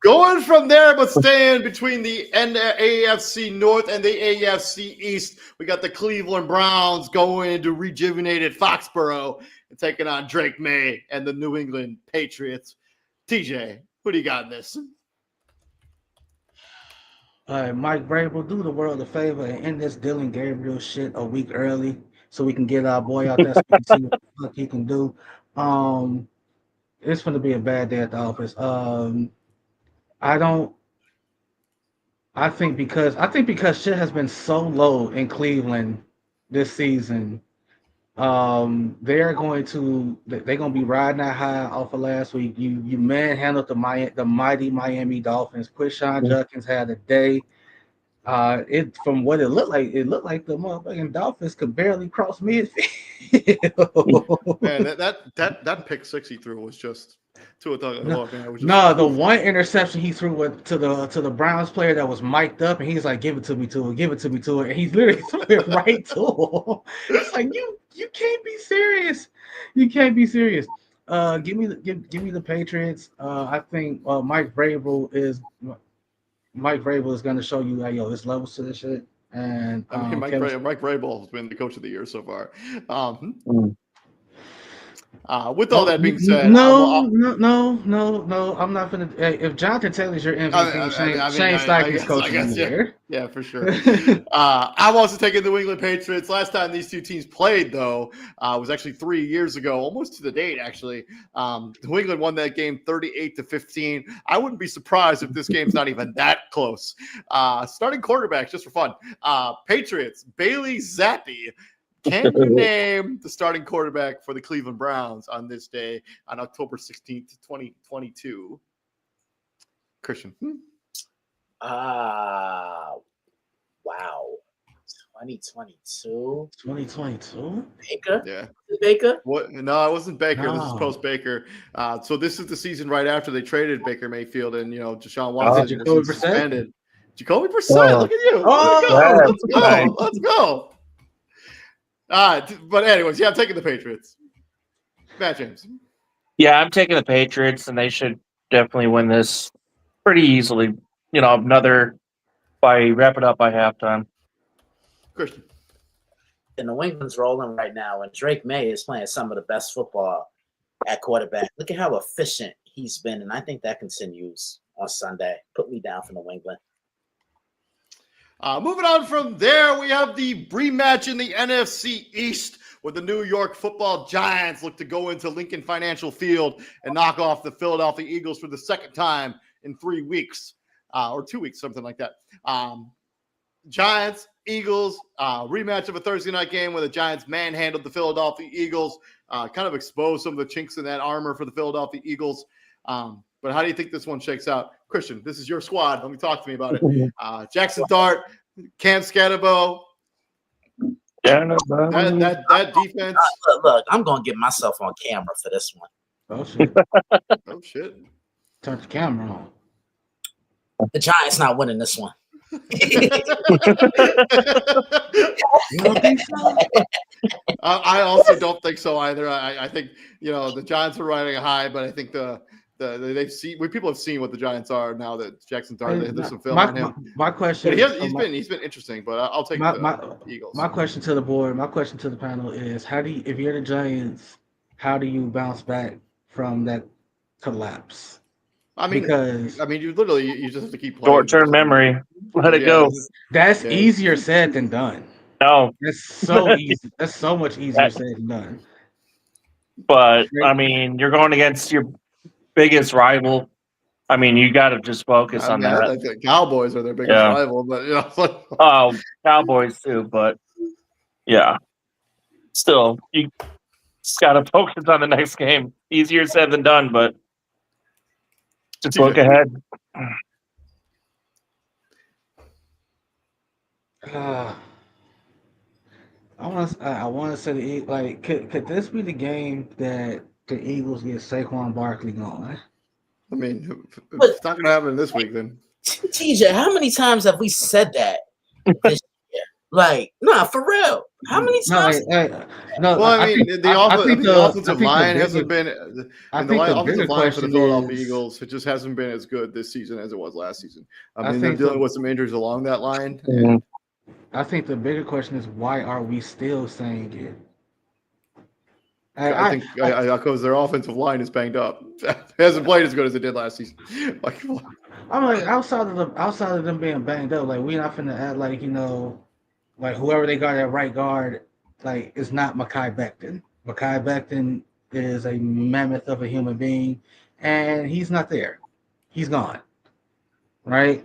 Going from there, but staying between the AFC North and the AFC East, we got the Cleveland Browns going to rejuvenated Foxborough and taking on Drake May and the New England Patriots. TJ, who do you got in this? All right, Mike Vrabel, do the world a favor and end this Dylan Gabriel shit a week early, so we can get our boy out there and see what the fuck he can do. It's going to be a bad day at the office. I think because shit has been so low in Cleveland this season, they're going to be riding that high off of last week. You manhandled the mighty Miami Dolphins. Quishon Judkins had a day. From what it looked like the motherfucking Dolphins could barely cross midfield. Man, that pick 6 he threw was just to a thug. The one interception he threw to the Browns player that was mic'd up, and he's like, "Give it to me, and he's literally threw it right to him. It's like, you can't be serious. You can't be serious. Give me the Patriots. I think Mike Vrabel is going to show you that, there's levels to this shit. And Mike Vrabel has been the coach of the year so far. With all that being said, no, I'm not gonna. If Jonathan Taylor's your MVP, Shane Steichen's coaching of the year. Yeah, for sure. I'm also taking the New England Patriots. Last time these two teams played, though, was actually 3 years ago, almost to the date, actually. New England won that game 38-15. I wouldn't be surprised if this game's not even that close. Starting quarterbacks, just for fun. Patriots, Bailey Zappi, Can you name the starting quarterback for the Cleveland Browns on this day on October 16th, 2022? Christian. Wow. 2022. 2022. Baker. Yeah. Baker. What? No, it wasn't Baker. This is No. post Baker. So this is the season right after they traded Baker Mayfield and Deshaun Watson Jacoby was Brissett? suspended. Jacoby Brissett, Oh. look at you. Oh, Let's go. nice. Let's go. But anyways, yeah, I'm taking the Patriots. Matt James. Yeah, I'm taking the Patriots, and they should definitely win this pretty easily. Wrap it up by halftime. Christian. and New England's rolling right now, and Drake May is playing some of the best football at quarterback. Look at how efficient he's been, and I think that continues on Sunday. Put me down for New England. Moving on from there, we have the rematch in the NFC East where the New York Football Giants look to go into Lincoln Financial Field and knock off the Philadelphia Eagles for the second time in 3 weeks or 2 weeks, something like that. Giants, Eagles, rematch of a Thursday night game where the Giants manhandled the Philadelphia Eagles, kind of exposed some of the chinks in that armor for the Philadelphia Eagles. But how do you think this one shakes out? Christian, this is your squad. Let me talk to me about it. Jackson Dart, Cam Scannabo. That defense. Look, I'm going to get myself on camera for this one. Oh, shit. Oh, shit. Turn the camera on. The Giants not winning this one. You don't think so? I also don't think so either. I think the Giants are riding a high, but I think people have seen what the Giants are now that Jackson Dart. There's some film on him. My question. He's been interesting, but I'll take the Eagles. My question to the board, my question to the panel is: if you're the Giants, how do you bounce back from that collapse? I mean, you just have to keep playing. Short-term memory. Let it go. That's easier said than done. No. That's so easy. That's so much easier said than done. But, I mean, you're going against your biggest rival. I mean, you got to just focus on that. I think Cowboys are their biggest rival, but Oh, Cowboys too, but yeah. Still, you just got to focus on the next game. Easier said than done, but just look ahead. I want to say could this be the game that the Eagles get Saquon Barkley going? I mean, it's not going to happen this week then. TJ, how many times have we said that this year? Like, nah, for real. How many times? The offensive line hasn't been. The offensive line for the Philadelphia Eagles, it just hasn't been as good this season as it was last season. I mean, they're dealing with some injuries along that line. And I think the bigger question is why are we still saying it? I think because their offensive line is banged up. It hasn't played as good as it did last season. I'm like outside of them being banged up, like we're not finna add like whoever they got at right guard, like it's not Mekhi Becton. Mekhi Becton is a mammoth of a human being, and he's not there. He's gone. Right?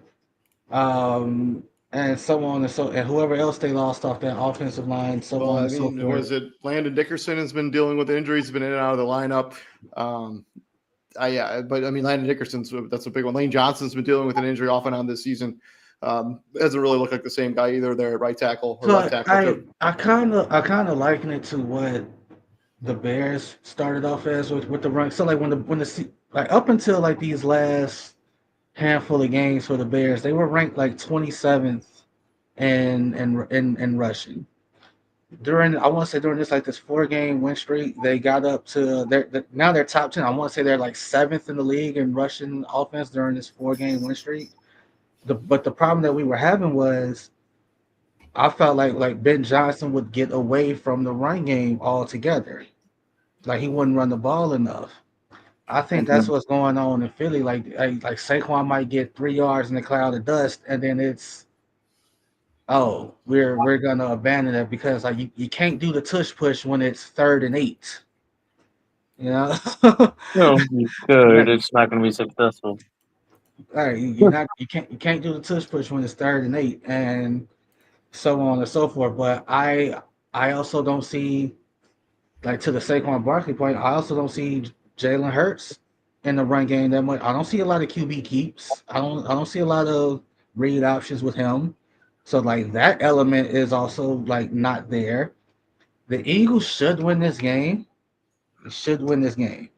And so on and whoever else they lost off that offensive line, was it Landon Dickerson has been dealing with injuries, has been in and out of the lineup. But I mean Landon Dickerson's that's a big one. Lane Johnson's been dealing with an injury off and on this season. Doesn't really look like the same guy either there at right tackle or left tackle. I kind of liken it to what the Bears started off as with the run. So like when the up until like these last handful of games for the Bears, they were ranked like 27th in rushing. During this 4-game win streak, they got up to now they're top 10. I want to say they're like 7th in the league in rushing offense during this 4-game win streak. But the problem that we were having was I felt like Ben Johnson would get away from the run game altogether. Like he wouldn't run the ball enough. I think that's what's going on in Philly. Like Saquon might get 3 yards in the cloud of dust, and then it's we're gonna abandon it because like you can't do the tush push when it's 3rd and 8. You know? No, you could. It's not going to be successful. All right, you can't do the tush push when it's 3rd and 8, and so on and so forth. But I I also don't see, like to the Saquon Barkley point, I also don't see Jalen Hurts in the run game that much. I don't see a lot of QB keeps. I don't see a lot of read options with him. So like that element is also like not there. The Eagles should win this game. They should win this game.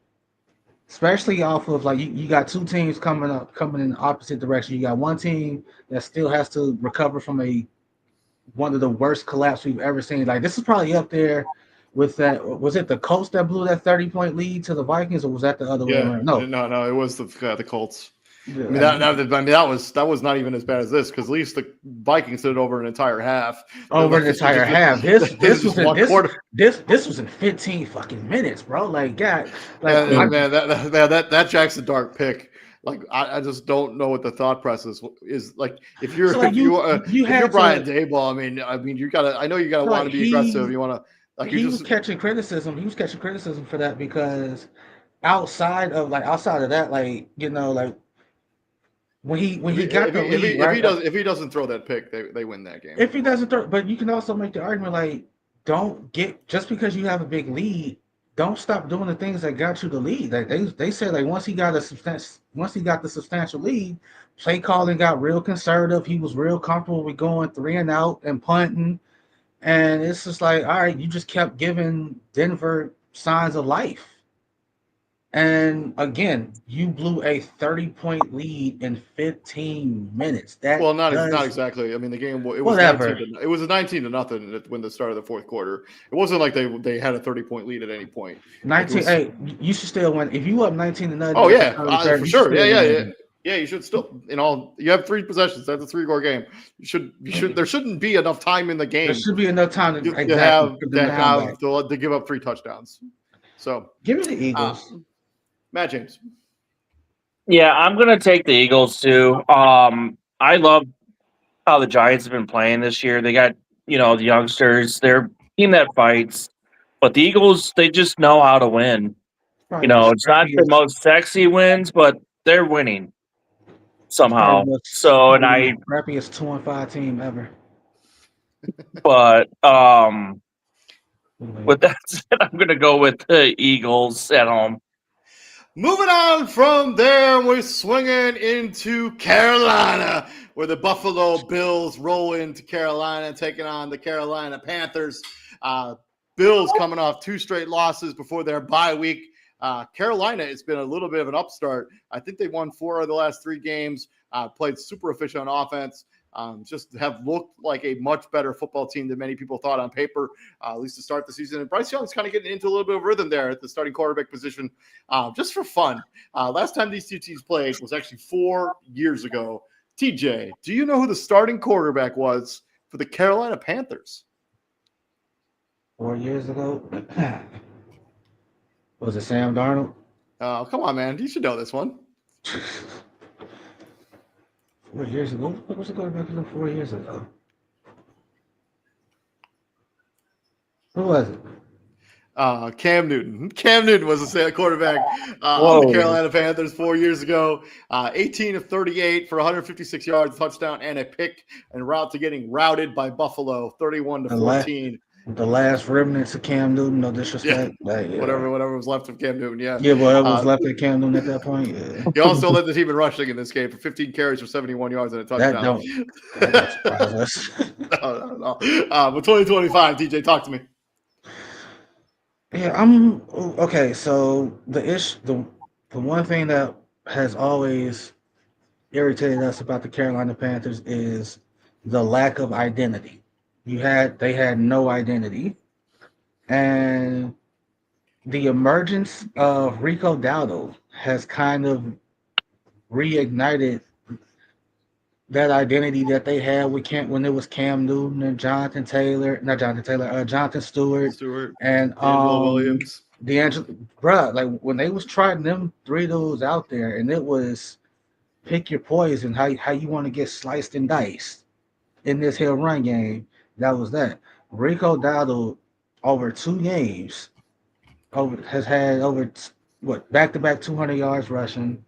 Especially off of like you got two teams coming in the opposite direction. You got one team that still has to recover from one of the worst collapse we've ever seen. Like this is probably up there with that. Was it the Colts that blew that 30-point lead to the Vikings, or was that the other way Yeah, around? No, no, it was the Colts. yeah, I mean that was not even as bad as this because at least the Vikings did it over an entire half. over an entire half. This was in one quarter. this was in 15 fucking minutes, bro. Like God, like Man, that Jackson Dart pick. Like I just don't know what the thought process is. Like if you're So, like, if you're had Brian to- Daboll, I mean you gotta. I know you gotta So, want like, to be aggressive. You want to like he you was just catching criticism. He was catching criticism for that because outside of that, like like when he got the lead, right? if he doesn't throw that pick, they win that game. If he doesn't throw, but you can also make the argument like, don't get just because you have a big lead, don't stop doing the things that got you the lead. Like they said, like once he got the substantial lead, play calling got real conservative. He was real comfortable with going 3-and-out and punting, and it's just like, all right, you just kept giving Denver signs of life. And again, you blew a 30-point lead in 15 minutes. That Well, not does exactly. I mean, the game it was whatever. 19-0 when the start of the fourth quarter. It wasn't like they had a 30-point lead at any point. 19. Hey, you should still win. If you up 19-0. Oh yeah, for sure. Yeah. Yeah, you should still. You have 3 possessions. That's a 3-score game. You should. There shouldn't be enough time in the game. There should be enough time to give up 3 touchdowns. So give me the Eagles. Matt James. Yeah, I'm gonna take the Eagles too. I love how the Giants have been playing this year. They got the youngsters. They're a team that fights, but the Eagles they just know how to win. It's not the most sexy wins, but they're winning somehow. So, and I crappiest 2-5 team ever. But with that said, I'm gonna go with the Eagles at home. Moving on from there, we're swinging into Carolina, where the Buffalo Bills roll into Carolina, taking on the Carolina Panthers. Bills coming off 2 straight losses before their bye week. Carolina, it's been a little bit of an upstart. I think they won 4 of the last 3 games, played super efficient on offense. Just have looked like a much better football team than many people thought on paper, at least to start the season. And Bryce Young's kind of getting into a little bit of rhythm there at the starting quarterback position, just for fun. Last time these 2 teams played was actually 4 years ago. TJ, do you know who the starting quarterback was for the Carolina Panthers? 4 years ago? Was it Sam Darnold? Oh, come on, man. You should know this one. 4 years ago? What was the quarterback for 4 years ago? Who was it? Cam Newton. Cam Newton was the quarterback of the Carolina Panthers 4 years ago. 18 of 38 for 156 yards, touchdown, and a pick, en route to getting routed by Buffalo, 31-14. The last remnants of Cam Newton, no disrespect. Yeah. Like, whatever was left of Cam Newton, yeah. Yeah, whatever was left of Cam Newton at that point, yeah. He also led the team in rushing in this game for 15 carries for 71 yards and a touchdown. That don't surprise us. No. But 2025, DJ, talk to me. Yeah, okay. So the one thing that has always irritated us about the Carolina Panthers is the lack of identity. They had no identity, and the emergence of Rico Dowdle has kind of reignited that identity that they had when it was Cam Newton and Jonathan Stewart, and Williams. Bruh, like when they was trying them 3 dudes out there, and it was pick your poison, how you want to get sliced and diced in this hill run game. That was that. Rico Dowdle over 2 games has had over back-to-back 200 yards rushing.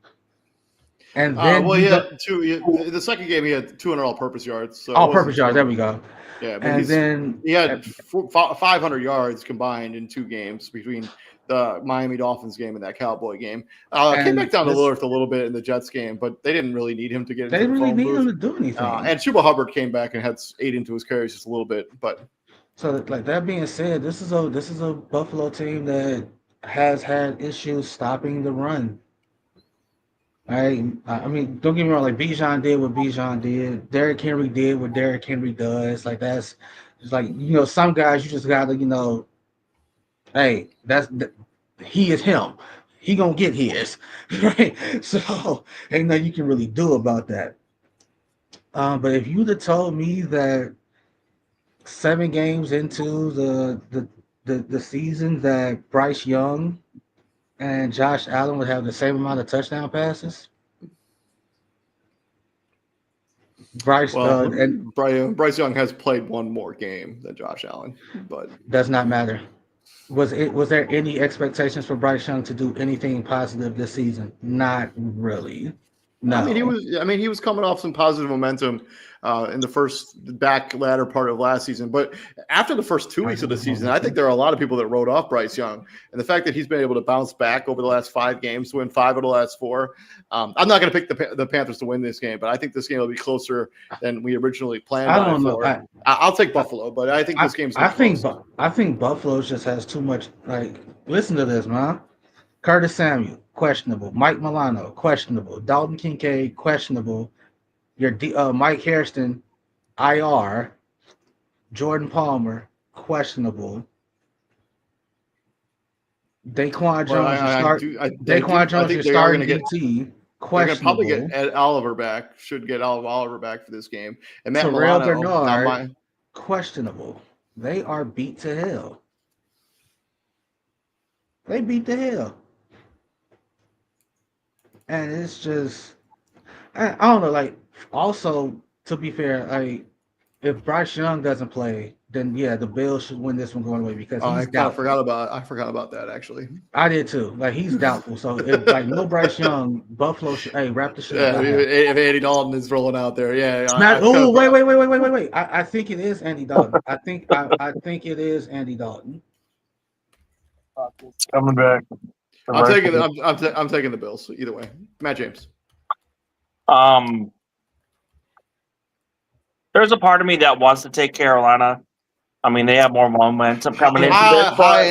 And then Well, you he got had two. The second game, he had 200 all-purpose yards. So it all-purpose wasn't yards. There so. we go. Yeah, but And then he had 500 yards combined in 2 games between the Miami Dolphins game and that Cowboy game. Came back and down to this, earth a little bit in the Jets game, but they didn't really need him to get they into didn't the really phone need him booth. to do anything. And Chuba Hubbard came back and had 8 into his carries just a little bit. But So, like that being said, this is a Buffalo team that has had issues stopping the run. I mean, don't get me wrong. Like Bijan did what Bijan did. Derrick Henry did what Derrick Henry does. Like that's it's like some guys you just gotta hey, he is him. He gonna get his, right? So ain't nothing you can really do about that. But if you'd have told me that 7 games into the season that Bryce Young and Josh Allen would have the same amount of touchdown passes, and Bryce Young has played one more game than Josh Allen, but does not matter. Was there any expectations for Bryce Young to do anything positive this season? Not really. No. I mean, he was coming off some positive momentum in the first back latter part of last season. But after the first 2 weeks of the season, I think there are a lot of people that wrote off Bryce Young, and the fact that he's been able to bounce back over the last 5 games, win 5 of the last 4. I'm not going to pick the Panthers to win this game, but I think this game will be closer than we originally planned. I don't know. I'll take Buffalo, but I think this game's. I think Buffalo just has too much. Like, listen to this, man. Curtis Samuel, questionable. Mike Milano, questionable. Dalton Kincaid, questionable. Your Mike Hairston, IR. Jordan Palmer, questionable. Daquan Jones, Daquan Jones, your starting DT, questionable. They're going to probably get Ed Oliver back. Should get Oliver back for this game. And Matt Terrell Milano, Bernard, questionable. They are beat to hell. They beat the hell. And it's just, I don't know. Like, also, to be fair, if Bryce Young doesn't play, then yeah, the Bills should win this one going away because he's doubtful. I forgot about that actually. I did too. Like, he's doubtful. So if no Bryce Young, Buffalo should wrap the shit up. If Andy Dalton is rolling out there, yeah. Wait. I think it is Andy Dalton. I think it is Andy Dalton. Coming back. I'm taking the Bills either way. Matt James. There's a part of me that wants to take Carolina. I mean, they have more momentum coming into this.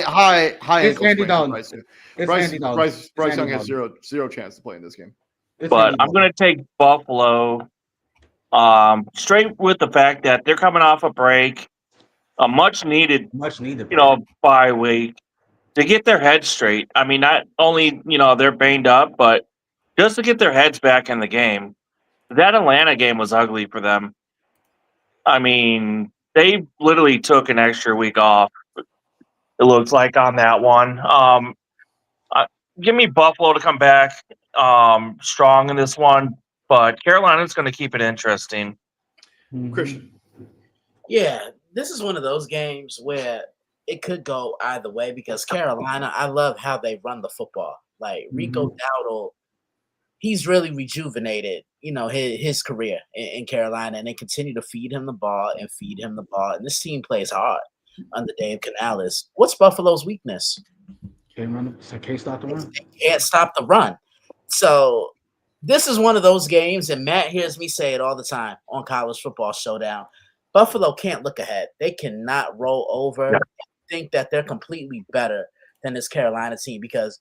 High. It's Andy Dalton. Bryce Young has zero chance to play in this game. But I'm going to take Buffalo. Straight with the fact that they're coming off a break, a much needed, bye week to get their heads straight. I mean, not only they're banged up, but just to get their heads back in the game. That Atlanta game was ugly for them. I mean, they literally took an extra week off. It looks like on that one. Give me Buffalo to come back strong in this one, but Carolina's going to keep it interesting. Christian. Yeah, this is one of those games where it could go either way because Carolina, I love how they run the football. Like Rico Dowdle, he's really rejuvenated, his career in Carolina, and they continue to feed him the ball. And this team plays hard under Dave Canales. What's Buffalo's weakness? Can't stop the run. They can't stop the run. So this is one of those games, and Matt hears me say it all the time on College Football Showdown. Buffalo can't look ahead. They cannot roll over and think that they're completely better than this Carolina team because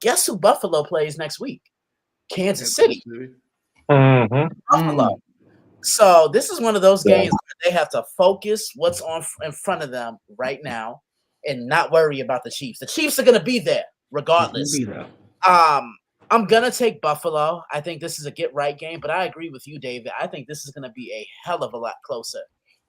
guess who Buffalo plays next week? Kansas City. Buffalo. So this is one of those games where they have to focus what's in front of them right now and not worry about the Chiefs. The Chiefs are going to be there regardless. I'm going to take Buffalo. I think this is a get-right game, but I agree with you, David. I think this is going to be a hell of a lot closer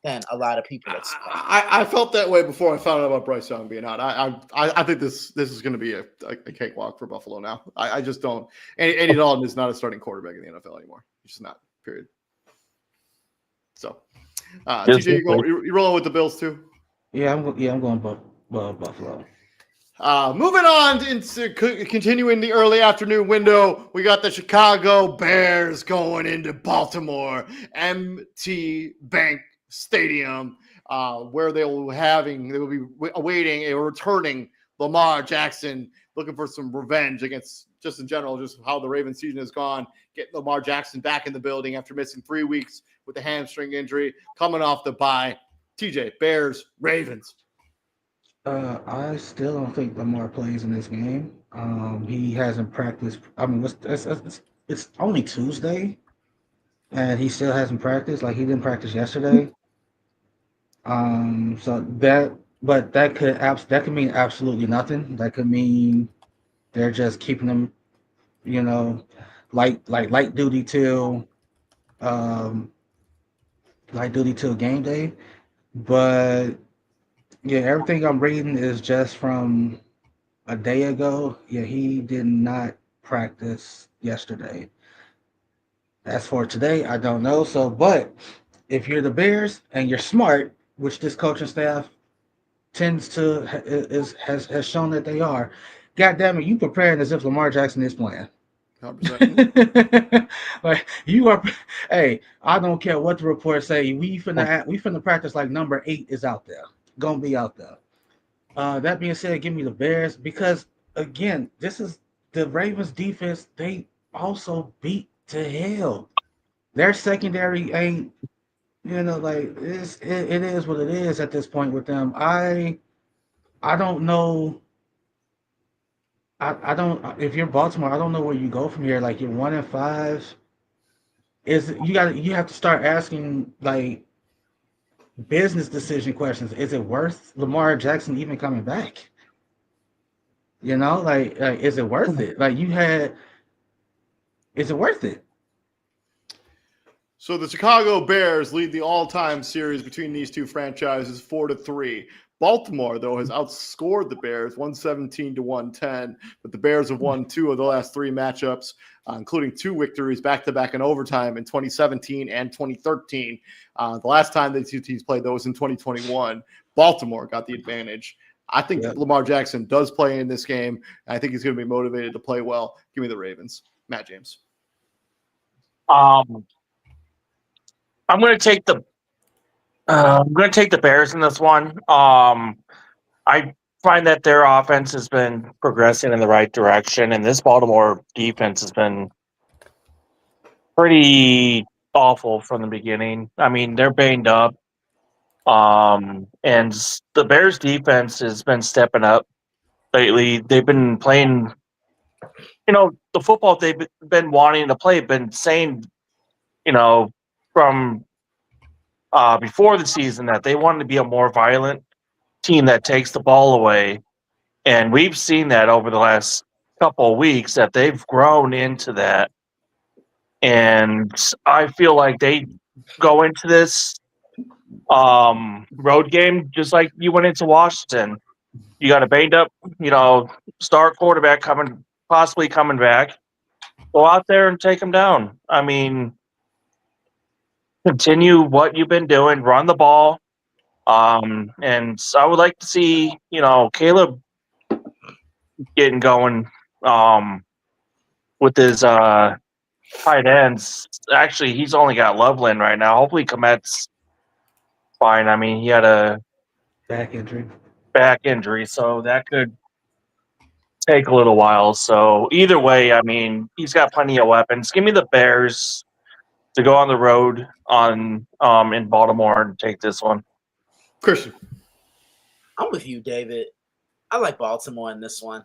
than a lot of people expect. I felt that way before I found out about Bryce Young being out. I think this is going to be a cakewalk for Buffalo now. I just don't. Andy Dalton is not a starting quarterback in the NFL anymore. He's just not. Period. So, TJ, you rolling with the Bills too? Yeah, I'm going Buffalo. Moving on into continuing the early afternoon window, we got the Chicago Bears going into Baltimore MT Bank Stadium, where they will be awaiting a returning Lamar Jackson, looking for some revenge against just in general, just how the Ravens season has gone. Getting Lamar Jackson back in the building after missing 3 weeks with a hamstring injury, coming off the bye. TJ, Bears, Ravens. I still don't think Lamar plays in this game. He hasn't practiced. I mean, it's only Tuesday, and he still hasn't practiced. Like he didn't practice yesterday. But that could mean absolutely nothing. That could mean they're just keeping him, you know, light duty till um light duty till game day. But yeah, everything I'm reading is just from a day ago. Yeah, he did not practice yesterday. As for today, I don't know. So, but if you're the Bears and you're smart, which this coaching staff tends to has shown that they are, God damn it, you preparing as if Lamar Jackson is playing. 100%. Like you are. Hey, I don't care what the reports say. We finna practice like number 8 is out there, gonna be out there. That being said, give me the Bears because again, this is the Ravens defense. They also beat to hell. Their secondary ain't, like it is what it is at this point with them. I don't know. I don't. If you're Baltimore, I don't know where you go from here. Like you're 1-5. You have to start asking like business decision questions. Is it worth Lamar Jackson even coming back? Like is it worth it? Is it worth it? So the Chicago Bears lead the all-time series between these two franchises 4-3. Baltimore, though, has outscored the Bears 117-110, but the Bears have won 2 of the last 3 matchups, including 2 victories back-to-back in overtime in 2017 and 2013. The last time the two teams played, though, was in 2021. Baltimore got the advantage. I think Lamar Jackson does play in this game. I think he's going to be motivated to play well. Give me the Ravens. Matt James. I'm going to take the Bears in this one. I find that their offense has been progressing in the right direction, and this Baltimore defense has been pretty awful from the beginning. I mean, they're banged up, and the Bears defense has been stepping up lately. They've been playing, the football they've been wanting to play. Been saying, from before the season that they wanted to be a more violent team that takes the ball away. And we've seen that over the last couple of weeks that they've grown into that. And I feel like they go into this road game just like you went into Washington. You got a banged up, star quarterback possibly coming back. Go out there and take them down. I mean, continue what you've been doing, run the ball. And I would like to see, Caleb getting going with his tight ends. Actually, he's only got Loveland right now. Hopefully Komet's fine. I mean, he had a back injury, so that could take a little while. So either way, I mean, he's got plenty of weapons. Give me the Bears to go on the road in Baltimore and take this one. Christian. I'm with you, David. I like Baltimore in this one.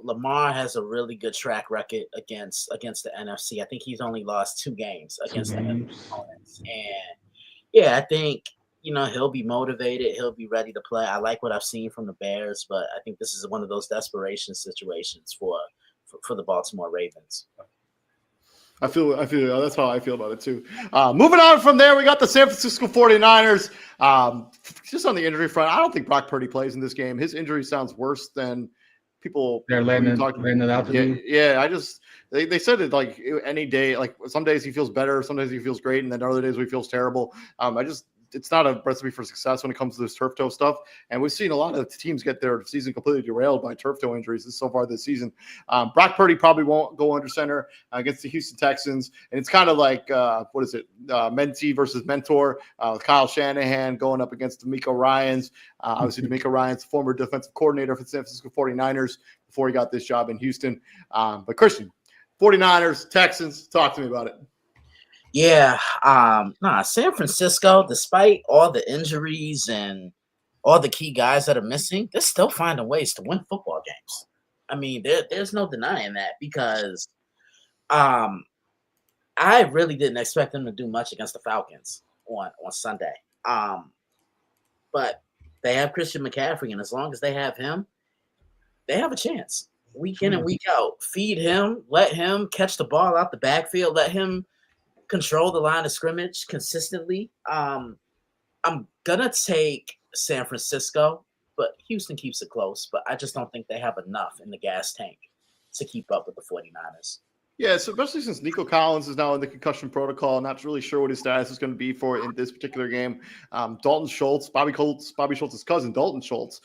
Lamar has a really good track record against the NFC. I think he's only lost 2 games against the NFC opponents. And yeah, I think he'll be motivated. He'll be ready to play. I like what I've seen from the Bears, but I think this is one of those desperation situations for the Baltimore Ravens. I feel that's how I feel about it too. Moving on from there, we got the San Francisco 49ers. Just on the injury front, I don't think Brock Purdy plays in this game. His injury sounds worse than people. They're letting it out to me. Yeah. They said it like any day. Like some days he feels better, some days he feels great, and then other days he feels terrible. I just it's not a recipe for success when it comes to this turf toe stuff. And we've seen a lot of teams get their season completely derailed by turf toe injuries so far this season. Brock Purdy probably won't go under center against the Houston Texans. And it's kind of like, mentee versus mentor with Kyle Shanahan going up against D'Amico Ryans. Obviously, D'Amico Ryans, former defensive coordinator for the San Francisco 49ers before he got this job in Houston. But Christian, 49ers, Texans, talk to me about it. Yeah, San Francisco, despite all the injuries and all the key guys that are missing, they're still finding ways to win football games. I mean, there's no denying that because I really didn't expect them to do much against the Falcons on Sunday. But they have Christian McCaffrey, and as long as they have him, they have a chance. Week in and week out. Feed him, let him catch the ball out the backfield, let him control the line of scrimmage consistently. I'm gonna take San Francisco, but Houston keeps it close. But I just don't think they have enough in the gas tank to keep up with the 49ers. Yeah, so especially since Nico Collins is now in the concussion protocol, not really sure what his status is going to be for in this particular game. Dalton Schultz, Bobby Schultz's cousin, Dalton Schultz,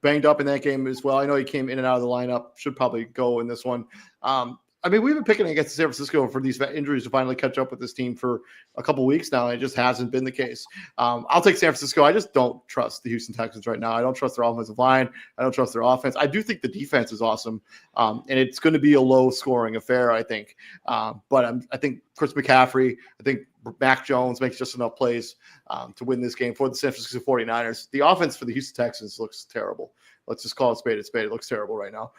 banged up in that game as well. I know he came in and out of the lineup, should probably go in this one. I mean, we've been picking against San Francisco for these injuries to finally catch up with this team for a couple weeks now, and it just hasn't been the case. I'll take San Francisco. I just don't trust the Houston Texans right now. I don't trust their offensive line. I don't trust their offense. I do think the defense is awesome, and it's going to be a low-scoring affair, I think. But I think Chris McCaffrey, I think Mac Jones makes just enough plays to win this game for the San Francisco 49ers. The offense for the Houston Texans looks terrible. Let's just call it spade a spade. It looks terrible right now.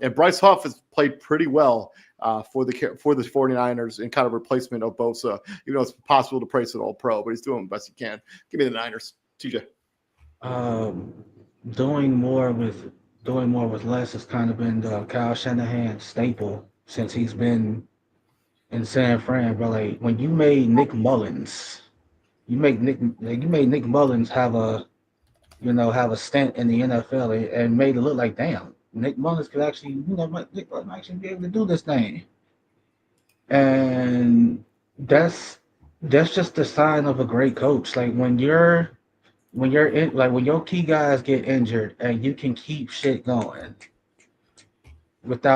And Bryce Huff has played pretty well for the 49ers in kind of replacement of Bosa, even though it's possible to praise it all pro, but he's doing the best he can. Give me the Niners. TJ. Doing more with less has kind of been the Kyle Shanahan staple since he's been in San Fran. But like when you made Nick Mullins, you made Nick Mullins have a stint in the NFL and made it look like, damn, Nick Mullins could actually, Nick Mullins actually be able to do this thing. And that's just the sign of a great coach. Like when your key guys get injured and you can keep shit going with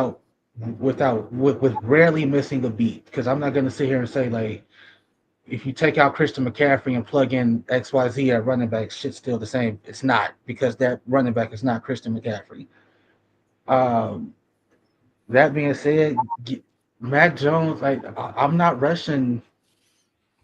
rarely missing a beat. Because I'm not gonna sit here and say like, if you take out Christian McCaffrey and plug in XYZ at running back, shit's still the same. It's not, because that running back is not Christian McCaffrey. That being said, Mac Jones, like I'm not rushing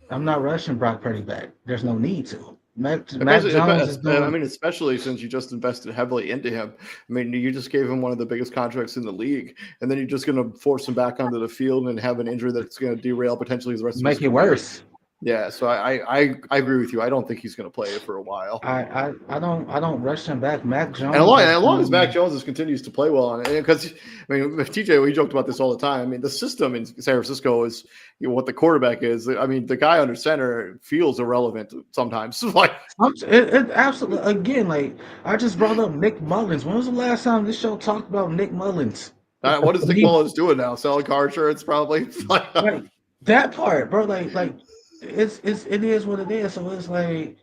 Brock Purdy back. There's no need to. Mac Jones is doing, I mean, especially since you just invested heavily into him. I mean, you just gave him one of the biggest contracts in the league, and then you're just going to force him back onto the field and have an injury that's going to derail potentially the rest of his career. Make it worse. Yeah, so I agree with you. I don't think he's going to play it for a while. I don't rush him back. Mac Jones. And as long as Mac Jones continues to play well, because I mean, TJ, we joked about this all the time. I mean, the system in San Francisco is what the quarterback is. I mean, the guy under center feels irrelevant sometimes. Like it absolutely. Again, like I just brought up Nick Mullins. When was the last time this show talked about Nick Mullins? What is Nick Mullins doing now? Selling car insurance, probably. Like, that part, bro. Like. It is what it is. So it's like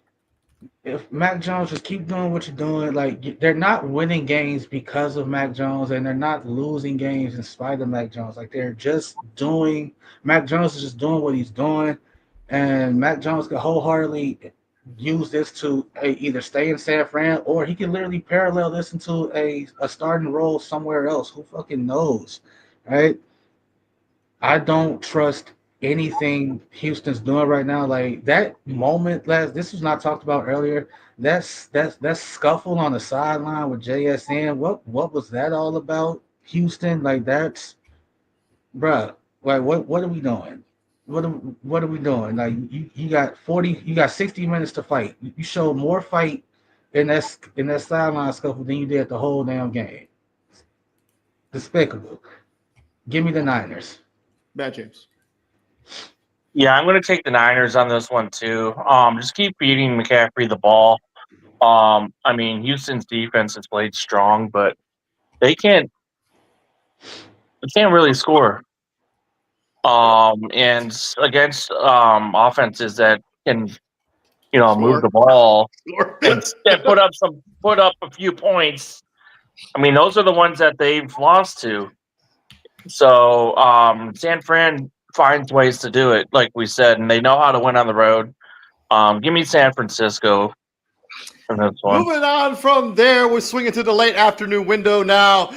if Mac Jones just keep doing what you're doing, like they're not winning games because of Mac Jones, and they're not losing games in spite of Mac Jones. Like they're just doing. Mac Jones is just doing what he's doing, and Mac Jones could wholeheartedly use this to either stay in San Fran, or he can literally parallel this into a starting role somewhere else. Who fucking knows, right? I don't trust anything Houston's doing right now. Like that moment this was not talked about earlier. That scuffle on the sideline with JSN. What was that all about? Houston, like that's, bruh. Like what are we doing? What are we doing? Like you got 60 minutes to fight. You showed more fight in that sideline scuffle than you did the whole damn game. Despicable. Give me the Niners. Matt James. Yeah, I'm going to take the Niners on this one too. Just keep feeding McCaffrey the ball. I mean, Houston's defense has played strong, but they can't really score. And against offenses that can move the ball and Sure. put up a few points. I mean, those are the ones that they've lost to. So San Fran finds ways to do it, like we said, and they know how to win on the road. Give me San Francisco in this one. Moving on from there, we're swinging to the late afternoon window now.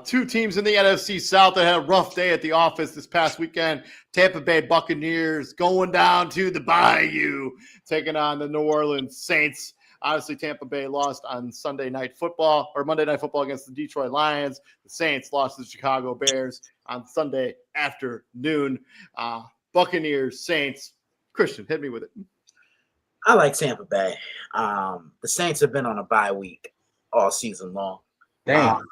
Two teams in the NFC South that had a rough day at the office this past weekend. Tampa Bay Buccaneers going down to the Bayou, taking on the New Orleans Saints. Obviously, Tampa Bay lost on Monday Night Football against the Detroit Lions. The Saints lost to the Chicago Bears on Sunday afternoon. Buccaneers, Saints. Christian, hit me with it. I like Tampa Bay. The Saints have been on a bye week all season long. Damn.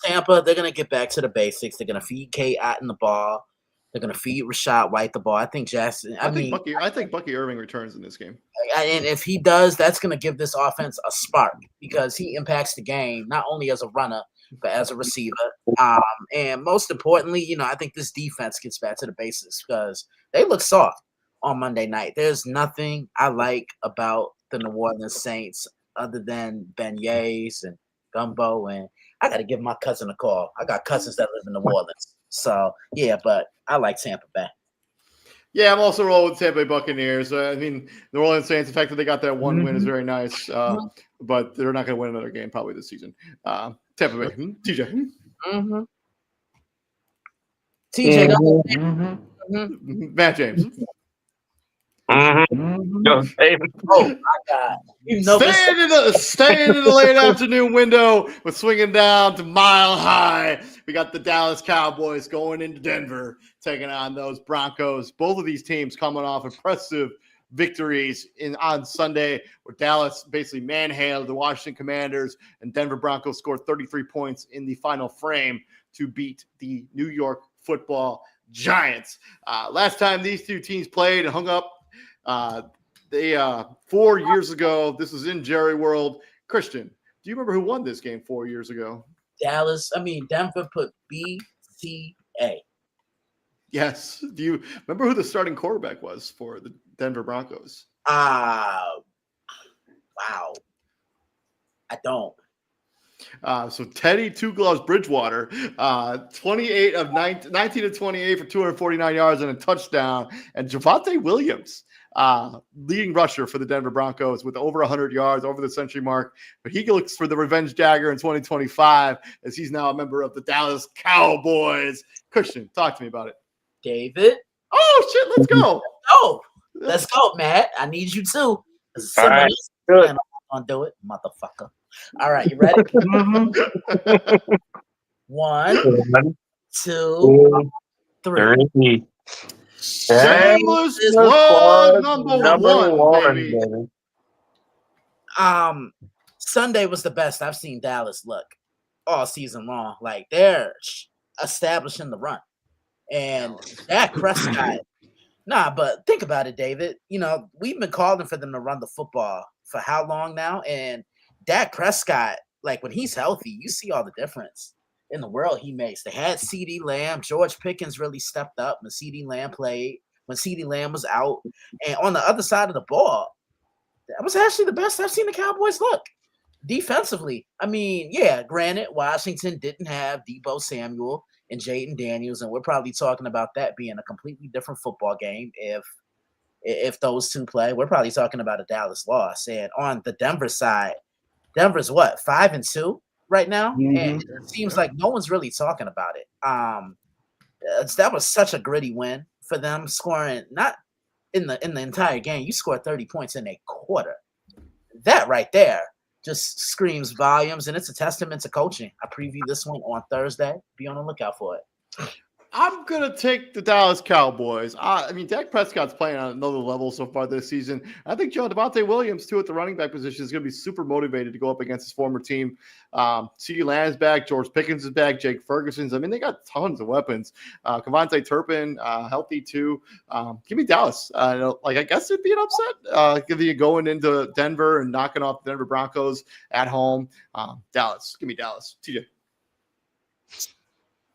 Tampa, they're going to get back to the basics. They're going to feed Kate Otten the ball. They're going to feed Rashad White the ball. I think Jackson. I think Bucky Irving returns in this game. And if he does, that's going to give this offense a spark because he impacts the game not only as a runner but as a receiver. And most importantly, I think this defense gets back to the basics because they look soft on Monday night. There's nothing I like about the New Orleans Saints other than beignets and gumbo. And I got to give my cousin a call. I got cousins that live in New Orleans. So, yeah, but I like Tampa Bay. Yeah, I'm also rolling with Tampa Bay Buccaneers. I mean, New Orleans Saints, the fact that they got that one win is very nice, but they're not going to win another game probably this season. Tampa Bay. TJ. Mm-hmm. TJ. Matt James. Oh, my God. Staying in the late afternoon window, we're swinging down to Mile High. We got the Dallas Cowboys going into Denver, taking on those Broncos. Both of these teams coming off impressive victories on Sunday, where Dallas basically manhandled the Washington Commanders, and Denver Broncos scored 33 points in the final frame to beat the New York Football Giants. Last time these two teams played and hung up, 4 years ago. This was in Jerry World. Christian, do you remember who won this game 4 years ago? Denver put BCA. Yes. Do you remember who the starting quarterback was for the Denver Broncos? Wow. I don't. So Teddy Two Gloves Bridgewater, 28 of 19 of 28 for 249 yards and a touchdown. And Javonte Williams, leading rusher for the Denver Broncos with over 100 yards over the century mark. But he looks for the revenge dagger in 2025 as he's now a member of the Dallas Cowboys. Christian, talk to me about it. David. Oh, shit, let's go. Let's go, Matt. I need you too. All right, good. I'm gonna do it, motherfucker. All right, you ready? 1, 2, 3. Shameless plug number one, baby. Sunday was the best I've seen Dallas look all season long. Like they're establishing the run. And Dak Prescott, but think about it, David. We've been calling for them to run the football for how long now? And Dak Prescott, like when he's healthy, you see all the difference in the world he makes. They had CeeDee Lamb. George Pickens really stepped up when CeeDee Lamb played, when CeeDee Lamb was out. And on the other side of the ball, that was actually the best I've seen the Cowboys look defensively. I mean, yeah, granted, Washington didn't have Deebo Samuel and Jaden Daniels, and we're probably talking about that being a completely different football game if those two play. We're probably talking about a Dallas loss. And on the Denver side, Denver's 5-2 right now, and it seems like no one's really talking about it. That was such a gritty win for them, scoring not in the entire game. You scored 30 points in a quarter. That right there just screams volumes, and it's a testament to coaching. I preview this one on Thursday. Be on the lookout for it. I'm going to take the Dallas Cowboys. I mean, Dak Prescott's playing on another level so far this season. I think Javonte Williams, too, at the running back position is going to be super motivated to go up against his former team. CeeDee Lamb's back. George Pickens is back. Jake Ferguson's. I mean, they got tons of weapons. Kevontae Turpin, healthy, too. Give me Dallas. I guess it'd be an upset. Give you going into Denver and knocking off the Denver Broncos at home. Dallas. Give me Dallas. TJ.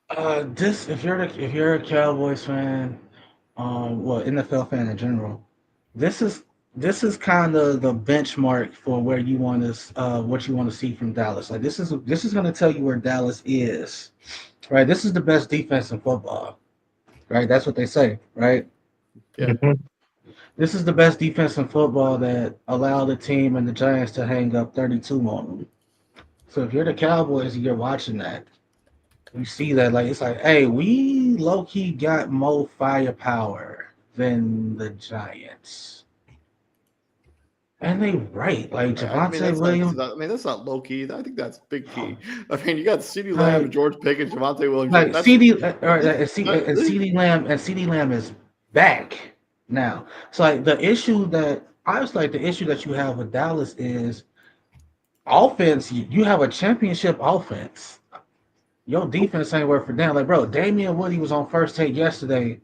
If you're a Cowboys fan, NFL fan in general, this is kind of the benchmark for where you want to what you want to see from Dallas. Like this is going to tell you where Dallas is, right? This is the best defense in football, right? That's what they say, right? Yeah. Mhm. This is the best defense in football that allowed the team and the Giants to hang up 32 on them. So if you're the Cowboys and you're watching that, you see that like it's like, hey, we low key got more firepower than the Giants. And they right, like I mean, Javante Williams, that's not low key. I think that's big key. I mean, you got CeeDee Lamb and like George Pickens, Javante Williams. like That's CD and that- CD Lamb is back now. So like the issue that I was like the issue that you have with Dallas is offense. You have a championship offense. Your defense ain't worth for damn. Like bro, Damian Woody was on First Take yesterday,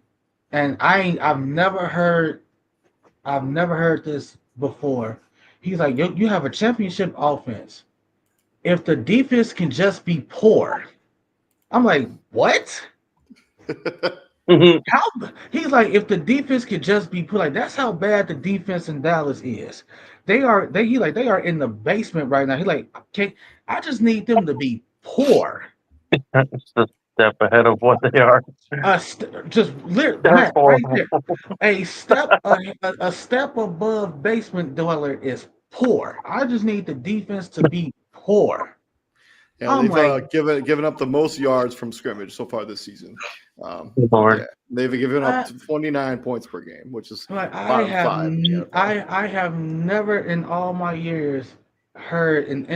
and I've never heard this before. He's like, you have a championship offense. If the defense can just be poor, I'm like, what? Mhm. How? He's like, if the defense could just be put like that's how bad the defense in Dallas is. They are in the basement right now. He like, okay, I just need them to be poor. It's a step ahead of what they are. That's Matt right horrible. there. A step above basement dweller is poor. I just need the defense to be poor. Yeah, I'm they've like, given up the most yards from scrimmage so far this season. Lord. Yeah, they've given up I, 29 points per game, which is like bottom five in the NFL. I have never in all my years heard an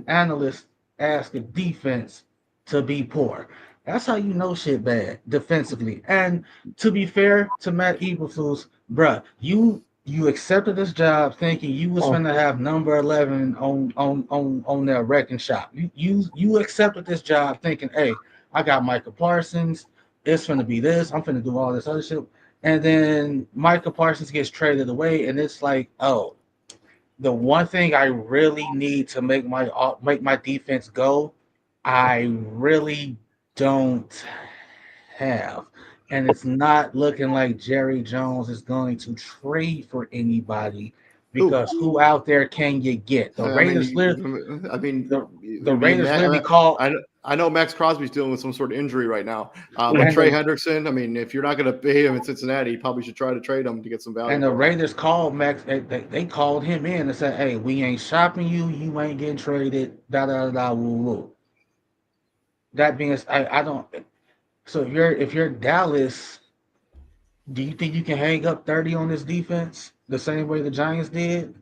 analyst ask a defense to be poor. That's how you know shit bad defensively. And to be fair to Matt Eberflus, bruh, you accepted this job thinking you was Oh, gonna have number 11 on their wrecking shop. You accepted this job thinking, hey, I got Micah Parsons. It's gonna be this. I'm gonna do all this other shit. And then Micah Parsons gets traded away, and it's like, oh, the one thing I really need to make my defense go, I really don't have. And it's not looking like Jerry Jones is going to trade for anybody Who? because who out there can you get? I mean, The, it the would be Raiders literally called I know Max Crosby's dealing with some sort of injury right now. But and Trey the Hendrickson, I mean, if you're not going to pay him in Cincinnati, you probably should try to trade him to get some value. and the For him. Raiders called Max. They called him in and said, "Hey, we ain't shopping you. You ain't getting traded." Da da da. Woo woo. That being, I don't. So if you're Dallas, do you think you can hang up 30 on this defense the same way the Giants did?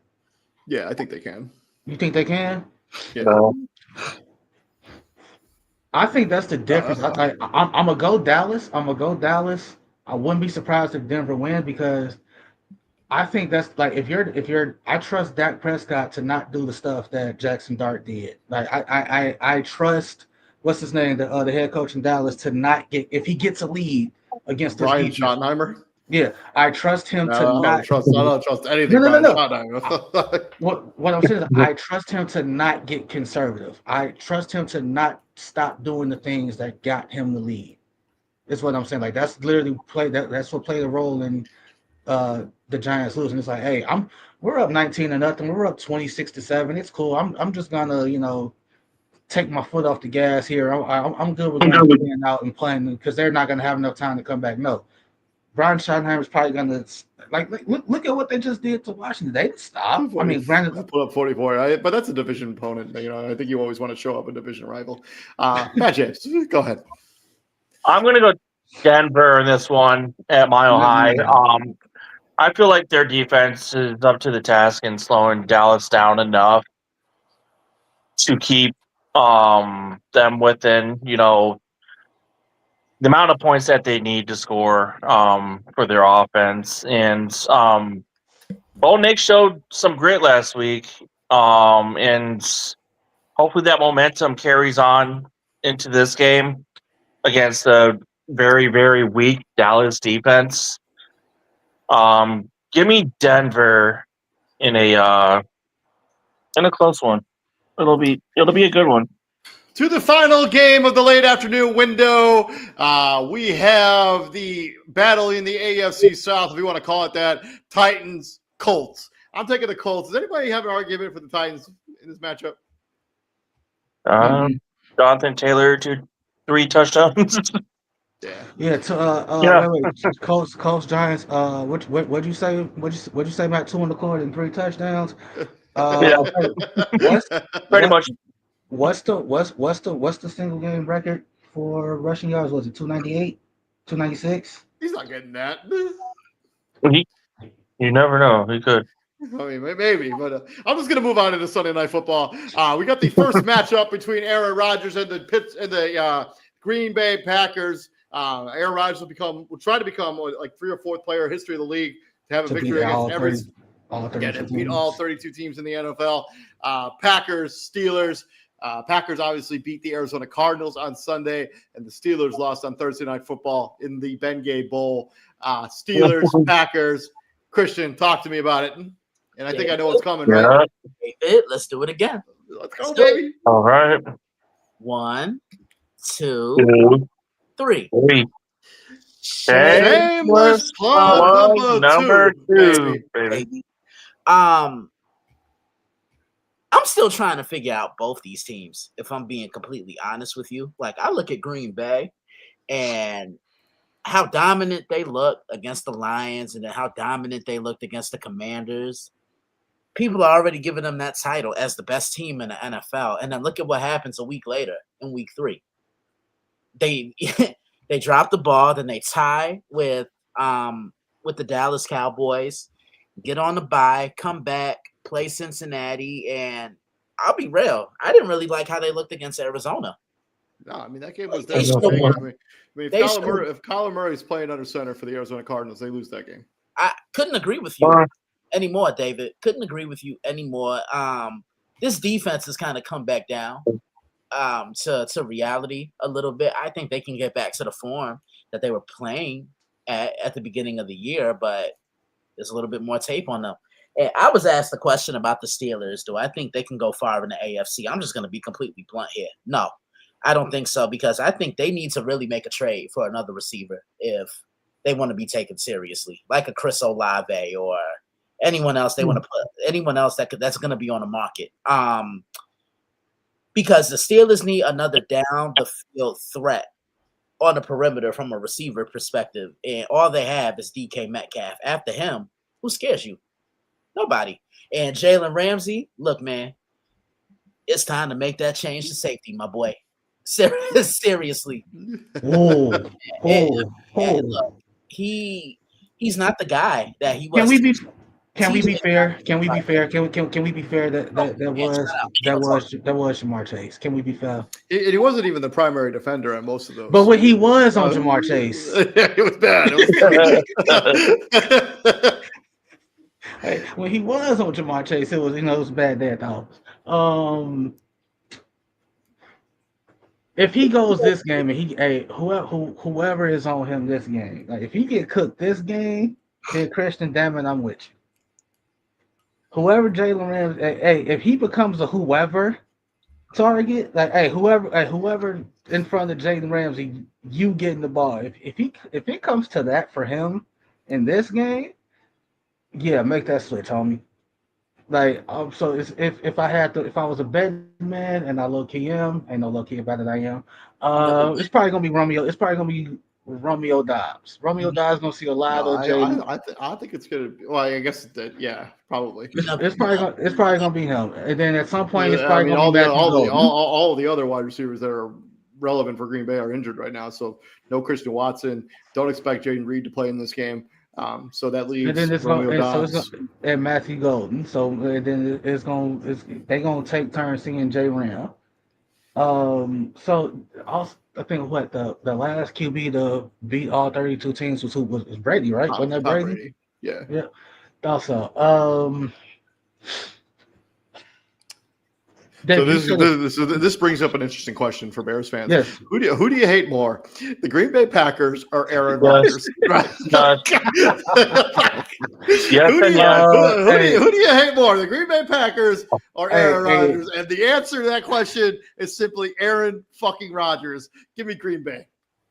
Yeah, I think they can. You think they can? Yeah. no. I think that's the difference. I'm gonna go Dallas. I'm gonna go Dallas. I wouldn't be surprised if Denver win because I think that's like if you're I trust Dak Prescott to not do the stuff that Jackson Dart did. Like I trust what's his name the head coach in Dallas to not get if he gets a lead against this Brian defense. Schottenheimer. Yeah, I trust him to not. I don't trust No, anything no, no, Brian no. Schottenheimer. What I'm saying is, I trust him to not get conservative. I trust him to not stop doing the things that got him the lead. Is what I'm saying. Like that's literally that's what played a role in the Giants losing. It's like, hey, we're up 19-0. We're up 26-7. It's cool. I'm just gonna take my foot off the gas here. I'm good with going 3 out and playing because they're not gonna have enough time to come back. No, Brian Schottenheimer is probably gonna look at what they just did to Washington. They didn't stop. I mean, granted, I put up 44, but that's a division opponent. I think you always want to show up a division rival. Matt James, go ahead. I'm going to go Denver in this one at Mile High. I feel like their defense is up to the task in slowing Dallas down enough to keep them within, the amount of points that they need to score for their offense. And Bo Nick showed some grit last week, and hopefully that momentum carries on into this game against a very, very weak Dallas defense. Give me Denver in a close one. It'll be a good one. To the final game of the late afternoon window, we have the battle in the AFC South, if you want to call it that. Titans, Colts. I'm taking the Colts. Does anybody have an argument for the Titans in this matchup? Jonathan Taylor to 3 touchdowns. Yeah. Yeah. Wait. Colts Giants. What'd you say? What'd you say about 2 1/4 and 3 touchdowns? Yeah. What's Pretty much. what's the single game record for rushing yards? Was it 298, 296? He's not getting that. You never know. He could. I mean, maybe, but I'm just going to move on into Sunday Night Football. We got the first matchup between Aaron Rodgers and the Green Bay Packers. Aaron Rodgers will try to become like 3rd or 4th player in history of the league to have a victory against beat all 32 teams in the NFL. Packers, Steelers. Packers obviously beat the Arizona Cardinals on Sunday, and the Steelers lost on Thursday Night Football in the Bengay Bowl. Steelers, Packers. Christian, talk to me about it. And I think I know what's coming, right? David, let's do it again. Let's go, baby. All right. 1, 2, 2, 3. 3. Shameless plug number 2, baby. I'm still trying to figure out both these teams, if I'm being completely honest with you. Like, I look at Green Bay and how dominant they look against the Lions and then how dominant they looked against the Commanders. People are already giving them that title as the best team in the NFL. And then look at what happens a week later in week 3. They drop the ball, then they tie with the Dallas Cowboys, get on the bye, come back, play Cincinnati, and I'll be real. I didn't really like how they looked against Arizona. No, I mean, that game was They definitely. scored. If Kyler Murray's playing under center for the Arizona Cardinals, they lose that game. I couldn't agree with you anymore, David. Couldn't agree with you anymore. This defense has kind of come back down to reality a little bit. I think they can get back to the form that they were playing at the beginning of the year, but there's a little bit more tape on them. And I was asked the question about the Steelers. Do I think they can go far in the AFC? I'm just going to be completely blunt here. No, I don't think so, because I think they need to really make a trade for another receiver if they want to be taken seriously, like a Chris Olave or anyone else they want to put, anyone else that's going to be on the market. Because the Steelers need another down the field threat on the perimeter from a receiver perspective, and all they have is DK Metcalf. After him, who scares you? Nobody. And Jalen Ramsey, look, man, it's time to make that change to safety, my boy. Seriously. Look, he's not the guy that he was. Can we be fair? Can we be fair? Can we be fair that was Jamar Chase? Can we be fair? He wasn't even the primary defender on most of those. But when he was on Jamar Chase, it was bad. Hey, when he was on Jamar Chase, it was bad there though. If he goes this game and whoever is on him this game, like if he get cooked this game, then Christian, damn it, I'm with you. Whoever Jalen Ramsey, if he becomes a whoever target, whoever in front of Jalen Ramsey, you getting the ball. If it comes to that for him in this game, yeah, make that switch, homie. Like, so if I was a betting man and I low key am, ain't no low key about it, I am. It's probably gonna be Romeo. It's probably gonna be Romeo Dobbs. Romeo Dobbs gonna see a lot of Jalen. I think it's gonna be. Well, I guess yeah, probably. It's probably gonna be him. And then at some point, it's probably gonna be all the other wide receivers that are relevant for Green Bay are injured right now. So no Christian Watson. Don't expect Jaden Reed to play in this game. So that leaves and then it's Romeo Dobbs and Matthew Golden. So then they're gonna take turns seeing J Ram. So also, I think the last QB to beat all 32 teams was Brady, right? Wasn't that Brady? Yeah. So Dave, you said this brings up an interesting question for Bears fans. yes. Who do you hate more, the Green Bay Packers or Aaron Yes. Rodgers? No, yes Who do and you yes. who do you hate more, the Green Bay Packers or Aaron Hey. Rodgers? And the answer to that question is simply Aaron fucking Rodgers. Give me Green Bay.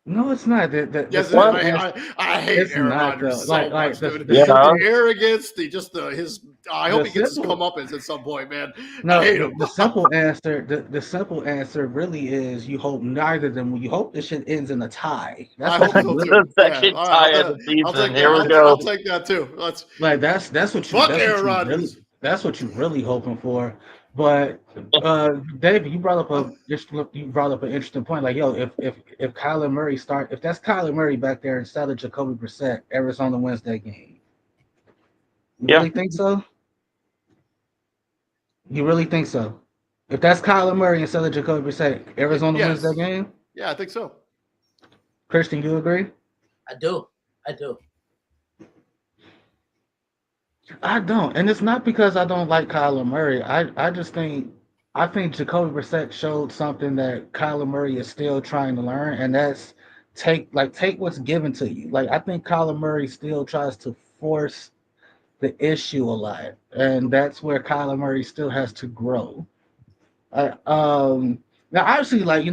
No, it's not. The Yes, simple I answer, hate it's Aaron not Rodgers though. so Like much, the, dude. the Yeah. simple The arrogance, his. I hope the he gets his simple comeuppance at some point, man. I no hate the, him. the simple answer the simple answer really is you hope neither of them. You hope this shit ends in a tie. That's I what hope you so really too. The Yeah, second all right, tie of the I'll season. take Here that. we go. I'll take that too. Let's like. That's what you fuck Aaron Rodgers. that's what you really hoping for. But David, you brought up an interesting point. Like, yo, if Kyler Murray if that's Kyler Murray back there instead of Jacoby Brissett, Arizona wins that game. You Yeah. really think so? You really think so? If that's Kyler Murray instead of Jacoby Brissett, Arizona wins that Yes. game? Yeah, I think so. Christian, you agree? I do. I don't, and it's not because I don't like Kyler Murray. I just think Jacoby Brissett showed something that Kyler Murray is still trying to learn, and that's take what's given to you. Like I think Kyler Murray still tries to force the issue a lot, and that's where Kyler Murray still has to grow. Now obviously, Jacoby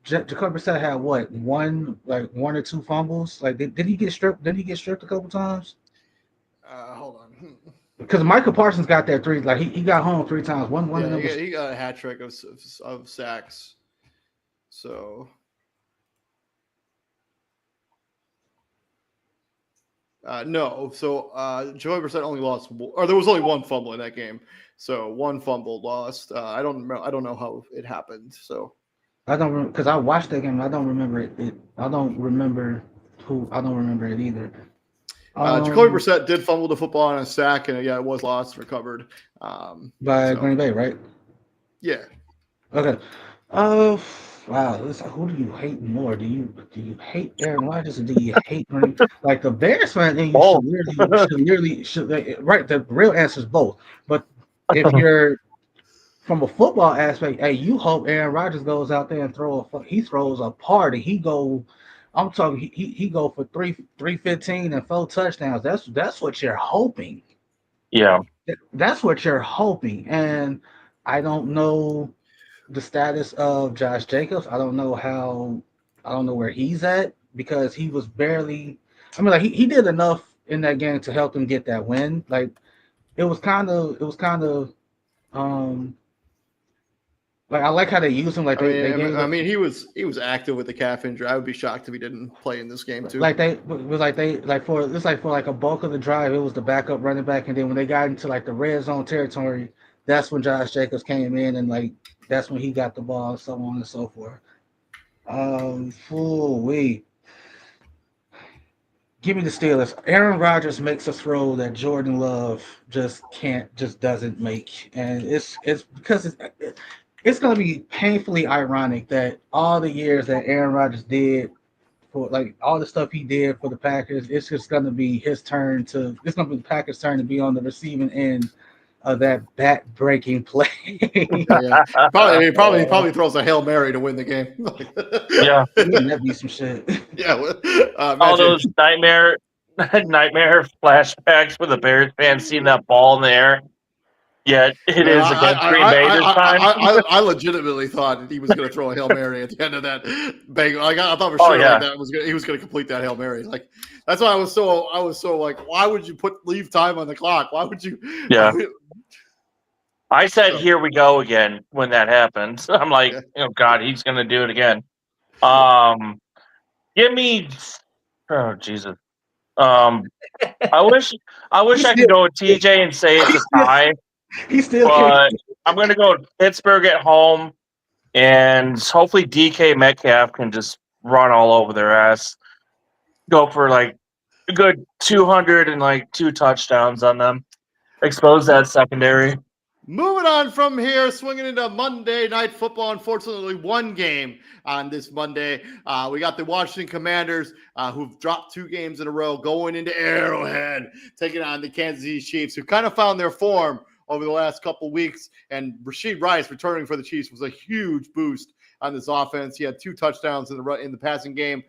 Brissett had one or two fumbles. Like did he get stripped? Did he get stripped a couple times? Hold on. Because Michael Parsons got there three, like he got home three times. One of Yeah, them was he got a hat trick of sacks. So no. So Joey Brissett only lost, or there was only one fumble in that game. So one fumble lost. I don't know how it happened. So I don't because I watched that game. I don't remember it. I don't remember it either. Jacoby Brissett did fumble the football on a sack, and yeah, it was lost, recovered. By Green Bay, right? Yeah. Okay. Wow. Who do you hate more? Do you hate Aaron Rodgers or do you hate Green? Like the Bears fan, then you Oh. right. The real answer is both. But if you're from a football aspect, hey, you hope Aaron Rodgers goes out there and he throws a party. I'm talking. He go for 315 and 4 touchdowns. That's what you're hoping. Yeah. That's what you're hoping. And I don't know the status of Josh Jacobs. I don't know where he's at because he was barely. I mean, like he did enough in that game to help them get that win. Like it was kind of. Like I like how they use him. Like they gave I mean, he was active with the calf injury. I would be shocked if he didn't play in this game too. like for like a bulk of the drive, it was the backup running back, and then when they got into like the red zone territory, that's when Josh Jacobs came in, and like that's when he got the ball, and so on and so forth. Give me the Steelers. Aaron Rodgers makes a throw that Jordan Love just doesn't make, and it's because it's going to be painfully ironic that all the years that Aaron Rodgers did for like all the stuff he did for the Packers, it's just going to be it's going to be the Packers' turn to be on the receiving end of that bat-breaking play. Yeah. Probably throws a Hail Mary to win the game. Yeah. Wouldn't that be some shit? Yeah. All those nightmare flashbacks for the Bears fans seeing that ball in the air. Yeah, it is against Green Bay this time. I legitimately thought he was going to throw a Hail Mary at the end of that bang. Like I thought for sure he was going to complete that Hail Mary. Like that's why I was so like, why would you leave time on the clock? Why would you? Yeah. I said, "Here we go again." When that happened, I'm like, "Oh God, he's going to do it again." Give me, oh Jesus. I wish I could go with TJ and say it's a tie. He still but I'm going to go Pittsburgh at home, and hopefully DK Metcalf can just run all over their ass. Go for like a good 200 and like 2 touchdowns on them. Expose that secondary. Moving on from here, swinging into Monday Night Football. Unfortunately, one game on this Monday. We got the Washington Commanders, who've dropped 2 games in a row, going into Arrowhead, taking on the Kansas City Chiefs, who kind of found their form over the last couple of weeks. And Rashid Rice returning for the Chiefs was a huge boost on this offense. He had 2 touchdowns in the passing game.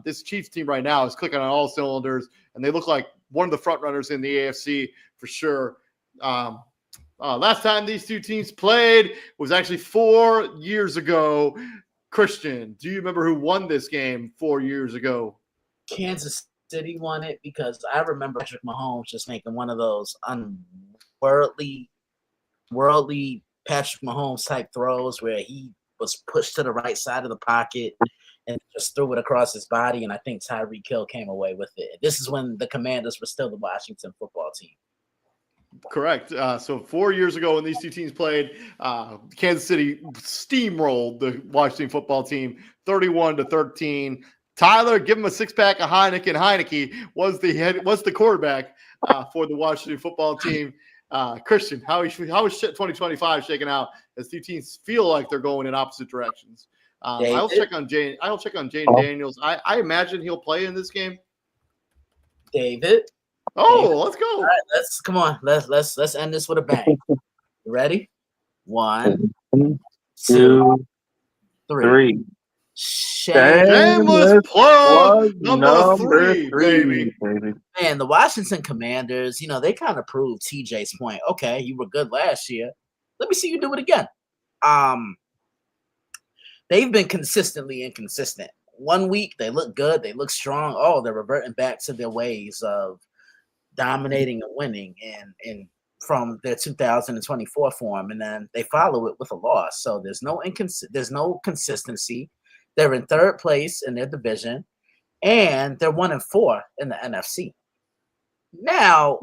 This Chiefs team right now is clicking on all cylinders, and they look like one of the front runners in the AFC for sure. Last time these two teams played was actually 4 years ago. Christian, do you remember who won this game 4 years ago? Kansas City won it because I remember Patrick Mahomes just making one of those worldly Patrick Mahomes type throws where he was pushed to the right side of the pocket and just threw it across his body, and I think Tyreek Hill came away with it. This is when the Commanders were still the Washington football team. Correct. So 4 years ago when these two teams played, Kansas City steamrolled the Washington football team 31-13. Tyler, give him a 6-pack of Heineken. Heineke was the quarterback for the Washington football team. Christian, how is 2025 shaking out as two teams feel like they're going in opposite directions? I'll check on Jane Daniels. I imagine he'll play in this game. David. Let's go. All right, let's end this with a bang. You ready? 1, 2, 3. Shameless plug number 3, baby. Man, the Washington Commanders, they kind of proved TJ's point. Okay, you were good last year. Let me see you do it again. They've been consistently inconsistent. 1 week, they look good. They look strong. Oh, they're reverting back to their ways of dominating and winning and from their 2024 form. And then they follow it with a loss. So there's no consistency. They're in 3rd place in their division, and they're 1-4 in the NFC. Now,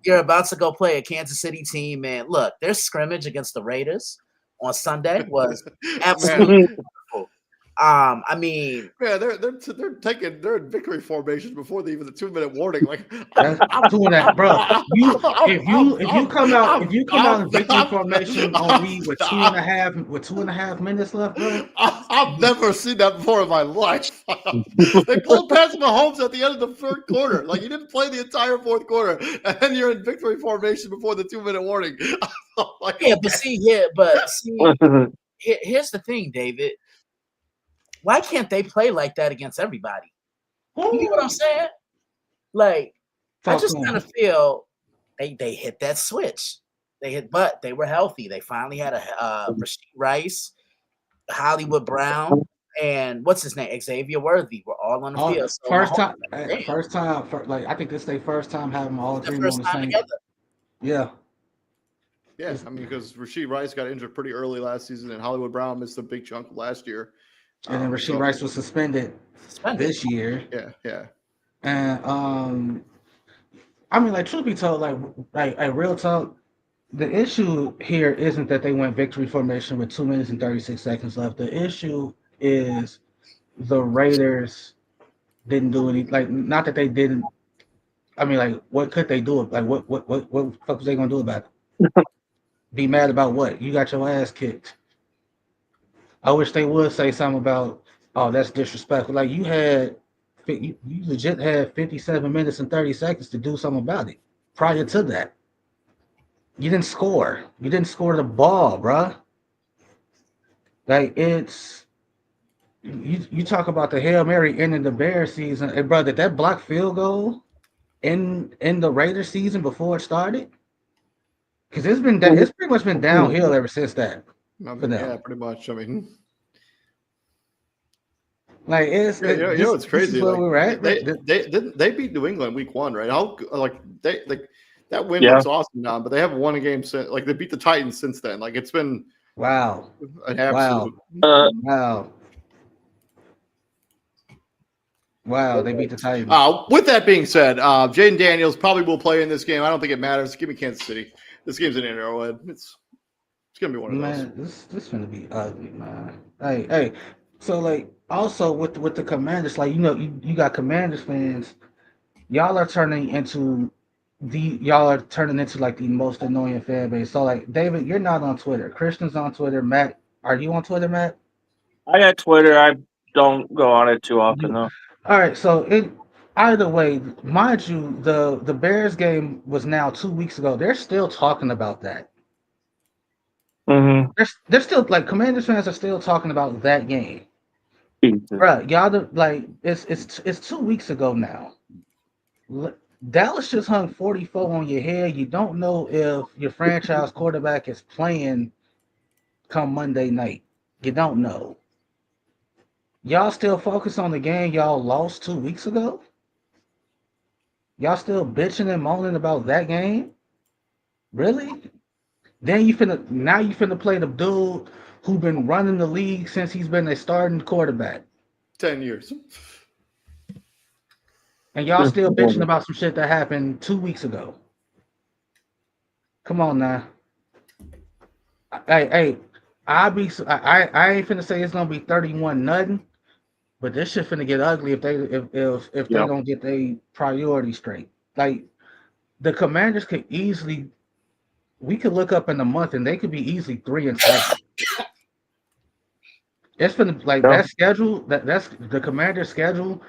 you're about to go play a Kansas City team, and look, their scrimmage against the Raiders on Sunday was absolutely wonderful. I mean, yeah, they're in victory formation before the 2-minute warning. Like I'm doing that, bro. If you come out in victory formation on me with 2.5 minutes left, bro. I've never seen that before in my life. They pulled past Mahomes at the end of the 3rd quarter. Like, you didn't play the entire 4th quarter, and then you're in victory formation before the 2-minute warning. But here's the thing, David. Why can't they play like that against everybody? You get what I'm saying? Like, I just kind of feel they hit that switch. But they were healthy. They finally had a Rashid Rice, Hollywood Brown, and what's his name? Xavier Worthy. We're all on the field. So first time. I think this is their first time having all 3 on the same. Together. Yeah. Yeah, I mean, because Rashid Rice got injured pretty early last season, and Hollywood Brown missed a big chunk last year. And then Rashid Rice was suspended this year. Yeah. And I mean, like, truth be told, like real talk, the issue here isn't that they went victory formation with 2 minutes and 36 seconds left. The issue is the Raiders didn't do any, like, not that they didn't. I mean, like, what could they do? Like, what the fuck was they gonna do about it? Be mad about what? You got your ass kicked. I wish they would say something about, oh, that's disrespectful. Like, you legit had 57 minutes and 30 seconds to do something about it. Prior to that, you didn't score. You didn't score the ball, bruh. Like, it's you talk about the Hail Mary ending the Bears season. Hey, bro, did that block field goal in the Raiders season before it started? Because it's pretty much been downhill ever since that. Yeah, pretty much. I mean, like, it's crazy. Where like, we're at. They beat New England week 1, right? That win looks awesome now, but they haven't won a game since. Like, they beat the Titans since then. Like, it's been an absolute wow. They beat the Titans. With that being said, Jaden Daniels probably will play in this game. I don't think it matters. Give me Kansas City. This game's in Arrowhead. It's gonna be one of those. Man, this is gonna be ugly, man. Hey. So, like, also with the Commanders, like, you got Commanders fans. Y'all are turning into like the most annoying fan base. So, like, David, you're not on Twitter. Christian's on Twitter. Matt, are you on Twitter, Matt? I got Twitter. I don't go on it too often, though. All right, so either way, mind you, the Bears game was now 2 weeks ago. They're still talking about that. Mm-hmm. They're still like Commanders fans are still talking about that game. Bruh, it's 2 weeks ago now. Dallas just hung 44 on your head. You don't know if your franchise quarterback is playing come Monday night. You don't know. Y'all still focus on the game y'all lost 2 weeks ago? Y'all still bitching and moaning about that game? Really? Then you finna play the dude who been running the league since he's been a starting quarterback. 10 years. And y'all still bitching about some shit that happened 2 weeks ago. Come on now. Hey, I ain't finna say it's gonna be 31 nothing, but this shit finna get ugly if they don't get their priorities straight. Like the Commanders could easily, we could look up in a month and they could be easily 3-7. It's finna that schedule. That's the Commander schedule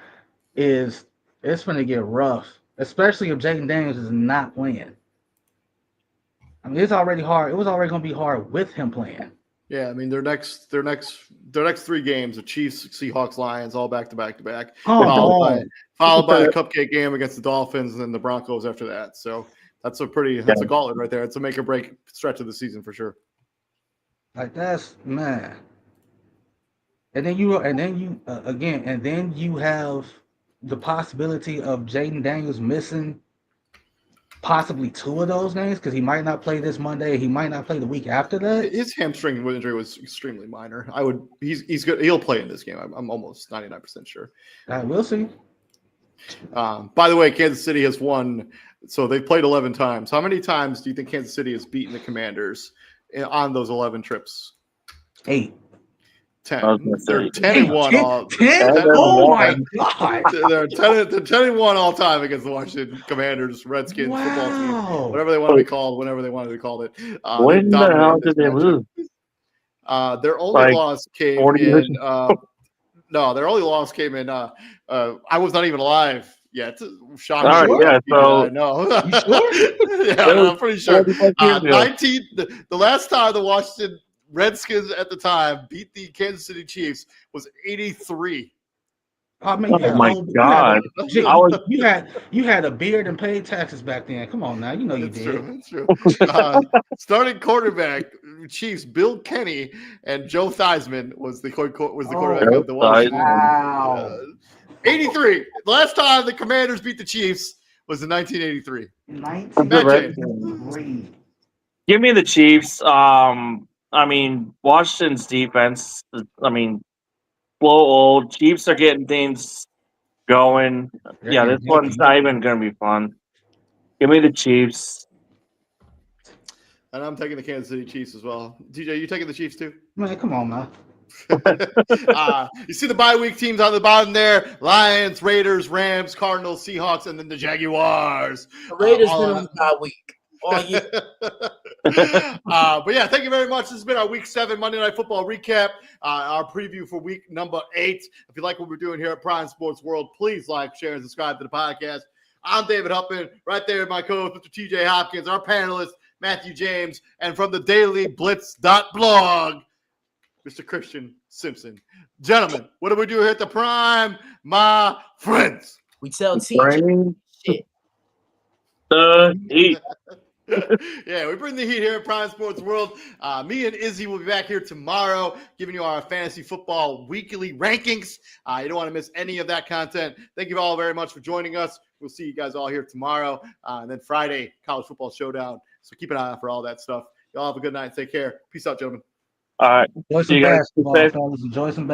is it's finna get rough, especially if Jaden Daniels is not playing. I mean, it's already hard. It was already gonna be hard with him playing. Yeah, I mean their next 3 games: the Chiefs, Seahawks, Lions, all back to back to back, followed by a cupcake game against the Dolphins and then the Broncos after that. So that's a gauntlet right there. It's a make or break stretch of the season for sure. Like that's man. And then you have the possibility of Jaden Daniels missing possibly 2 of those games because he might not play this Monday. He might not play the week after that. His hamstring injury was extremely minor. He's good. He'll play in this game. I'm almost 99% sure. We'll see. By the way, Kansas City has won. So they've played 11 times. How many times do you think Kansas City has beaten the Commanders on those 11 trips? 8. 10. They're 10-1 all. 10? Oh my god! They're 10-1 all time against the Washington Commanders, Redskins football team, whatever they want to be called, whenever they wanted to be called it. When the hell did they lose? Their only loss came in. No, their only loss came in. I was not even alive yet. Shocking. All right, yeah, so I know. You sure? Yeah, I'm pretty sure. 19. The last time the Washington Redskins at the time beat the Kansas City Chiefs was 83. Oh man, my god! You had a beard and paid taxes back then. Come on now, you know you did. That's true. Starting quarterback Chiefs Bill Kenny and Joe Theismann was the quarterback of the Washington. Wow. 83. The last time the Commanders beat the Chiefs was in 1983. 1983. Give me the Chiefs. I mean, Washington's defense, blow old. Chiefs are getting things going. Yeah, this one's not even going to be fun. Give me the Chiefs. And I'm taking the Kansas City Chiefs as well. TJ, you taking the Chiefs too? Man, come on, man. You see the bye week teams on the bottom there: Lions, Raiders, Rams, Cardinals, Seahawks, and then the Jaguars. The Raiders been on the bye week. But yeah, thank you very much. This has been our Week 7 Monday Night Football recap, our preview for week number 8. If you like what we're doing here at Prime Sports World, please like, share, and subscribe to the podcast. I'm David Huppman, right there, my co-host, Mr. TJ Hopkins, our panelist, Matthew James, and from the dailyblitz.blog, Mr. Christian Simpson. Gentlemen, what do we do here at the Prime, my friends? We tell TJ shit. The heat. Yeah, we bring the heat here at Prime Sports World. Me and Izzy will be back here tomorrow giving you our fantasy football weekly rankings. You don't want to miss any of that content. Thank you all very much for joining us. We'll see you guys all here tomorrow. And then Friday, College Football Showdown. So keep an eye out for all that stuff. Y'all have a good night. Take care. Peace out, gentlemen. All right. Enjoy some basketball, fellas. Enjoy some basketball.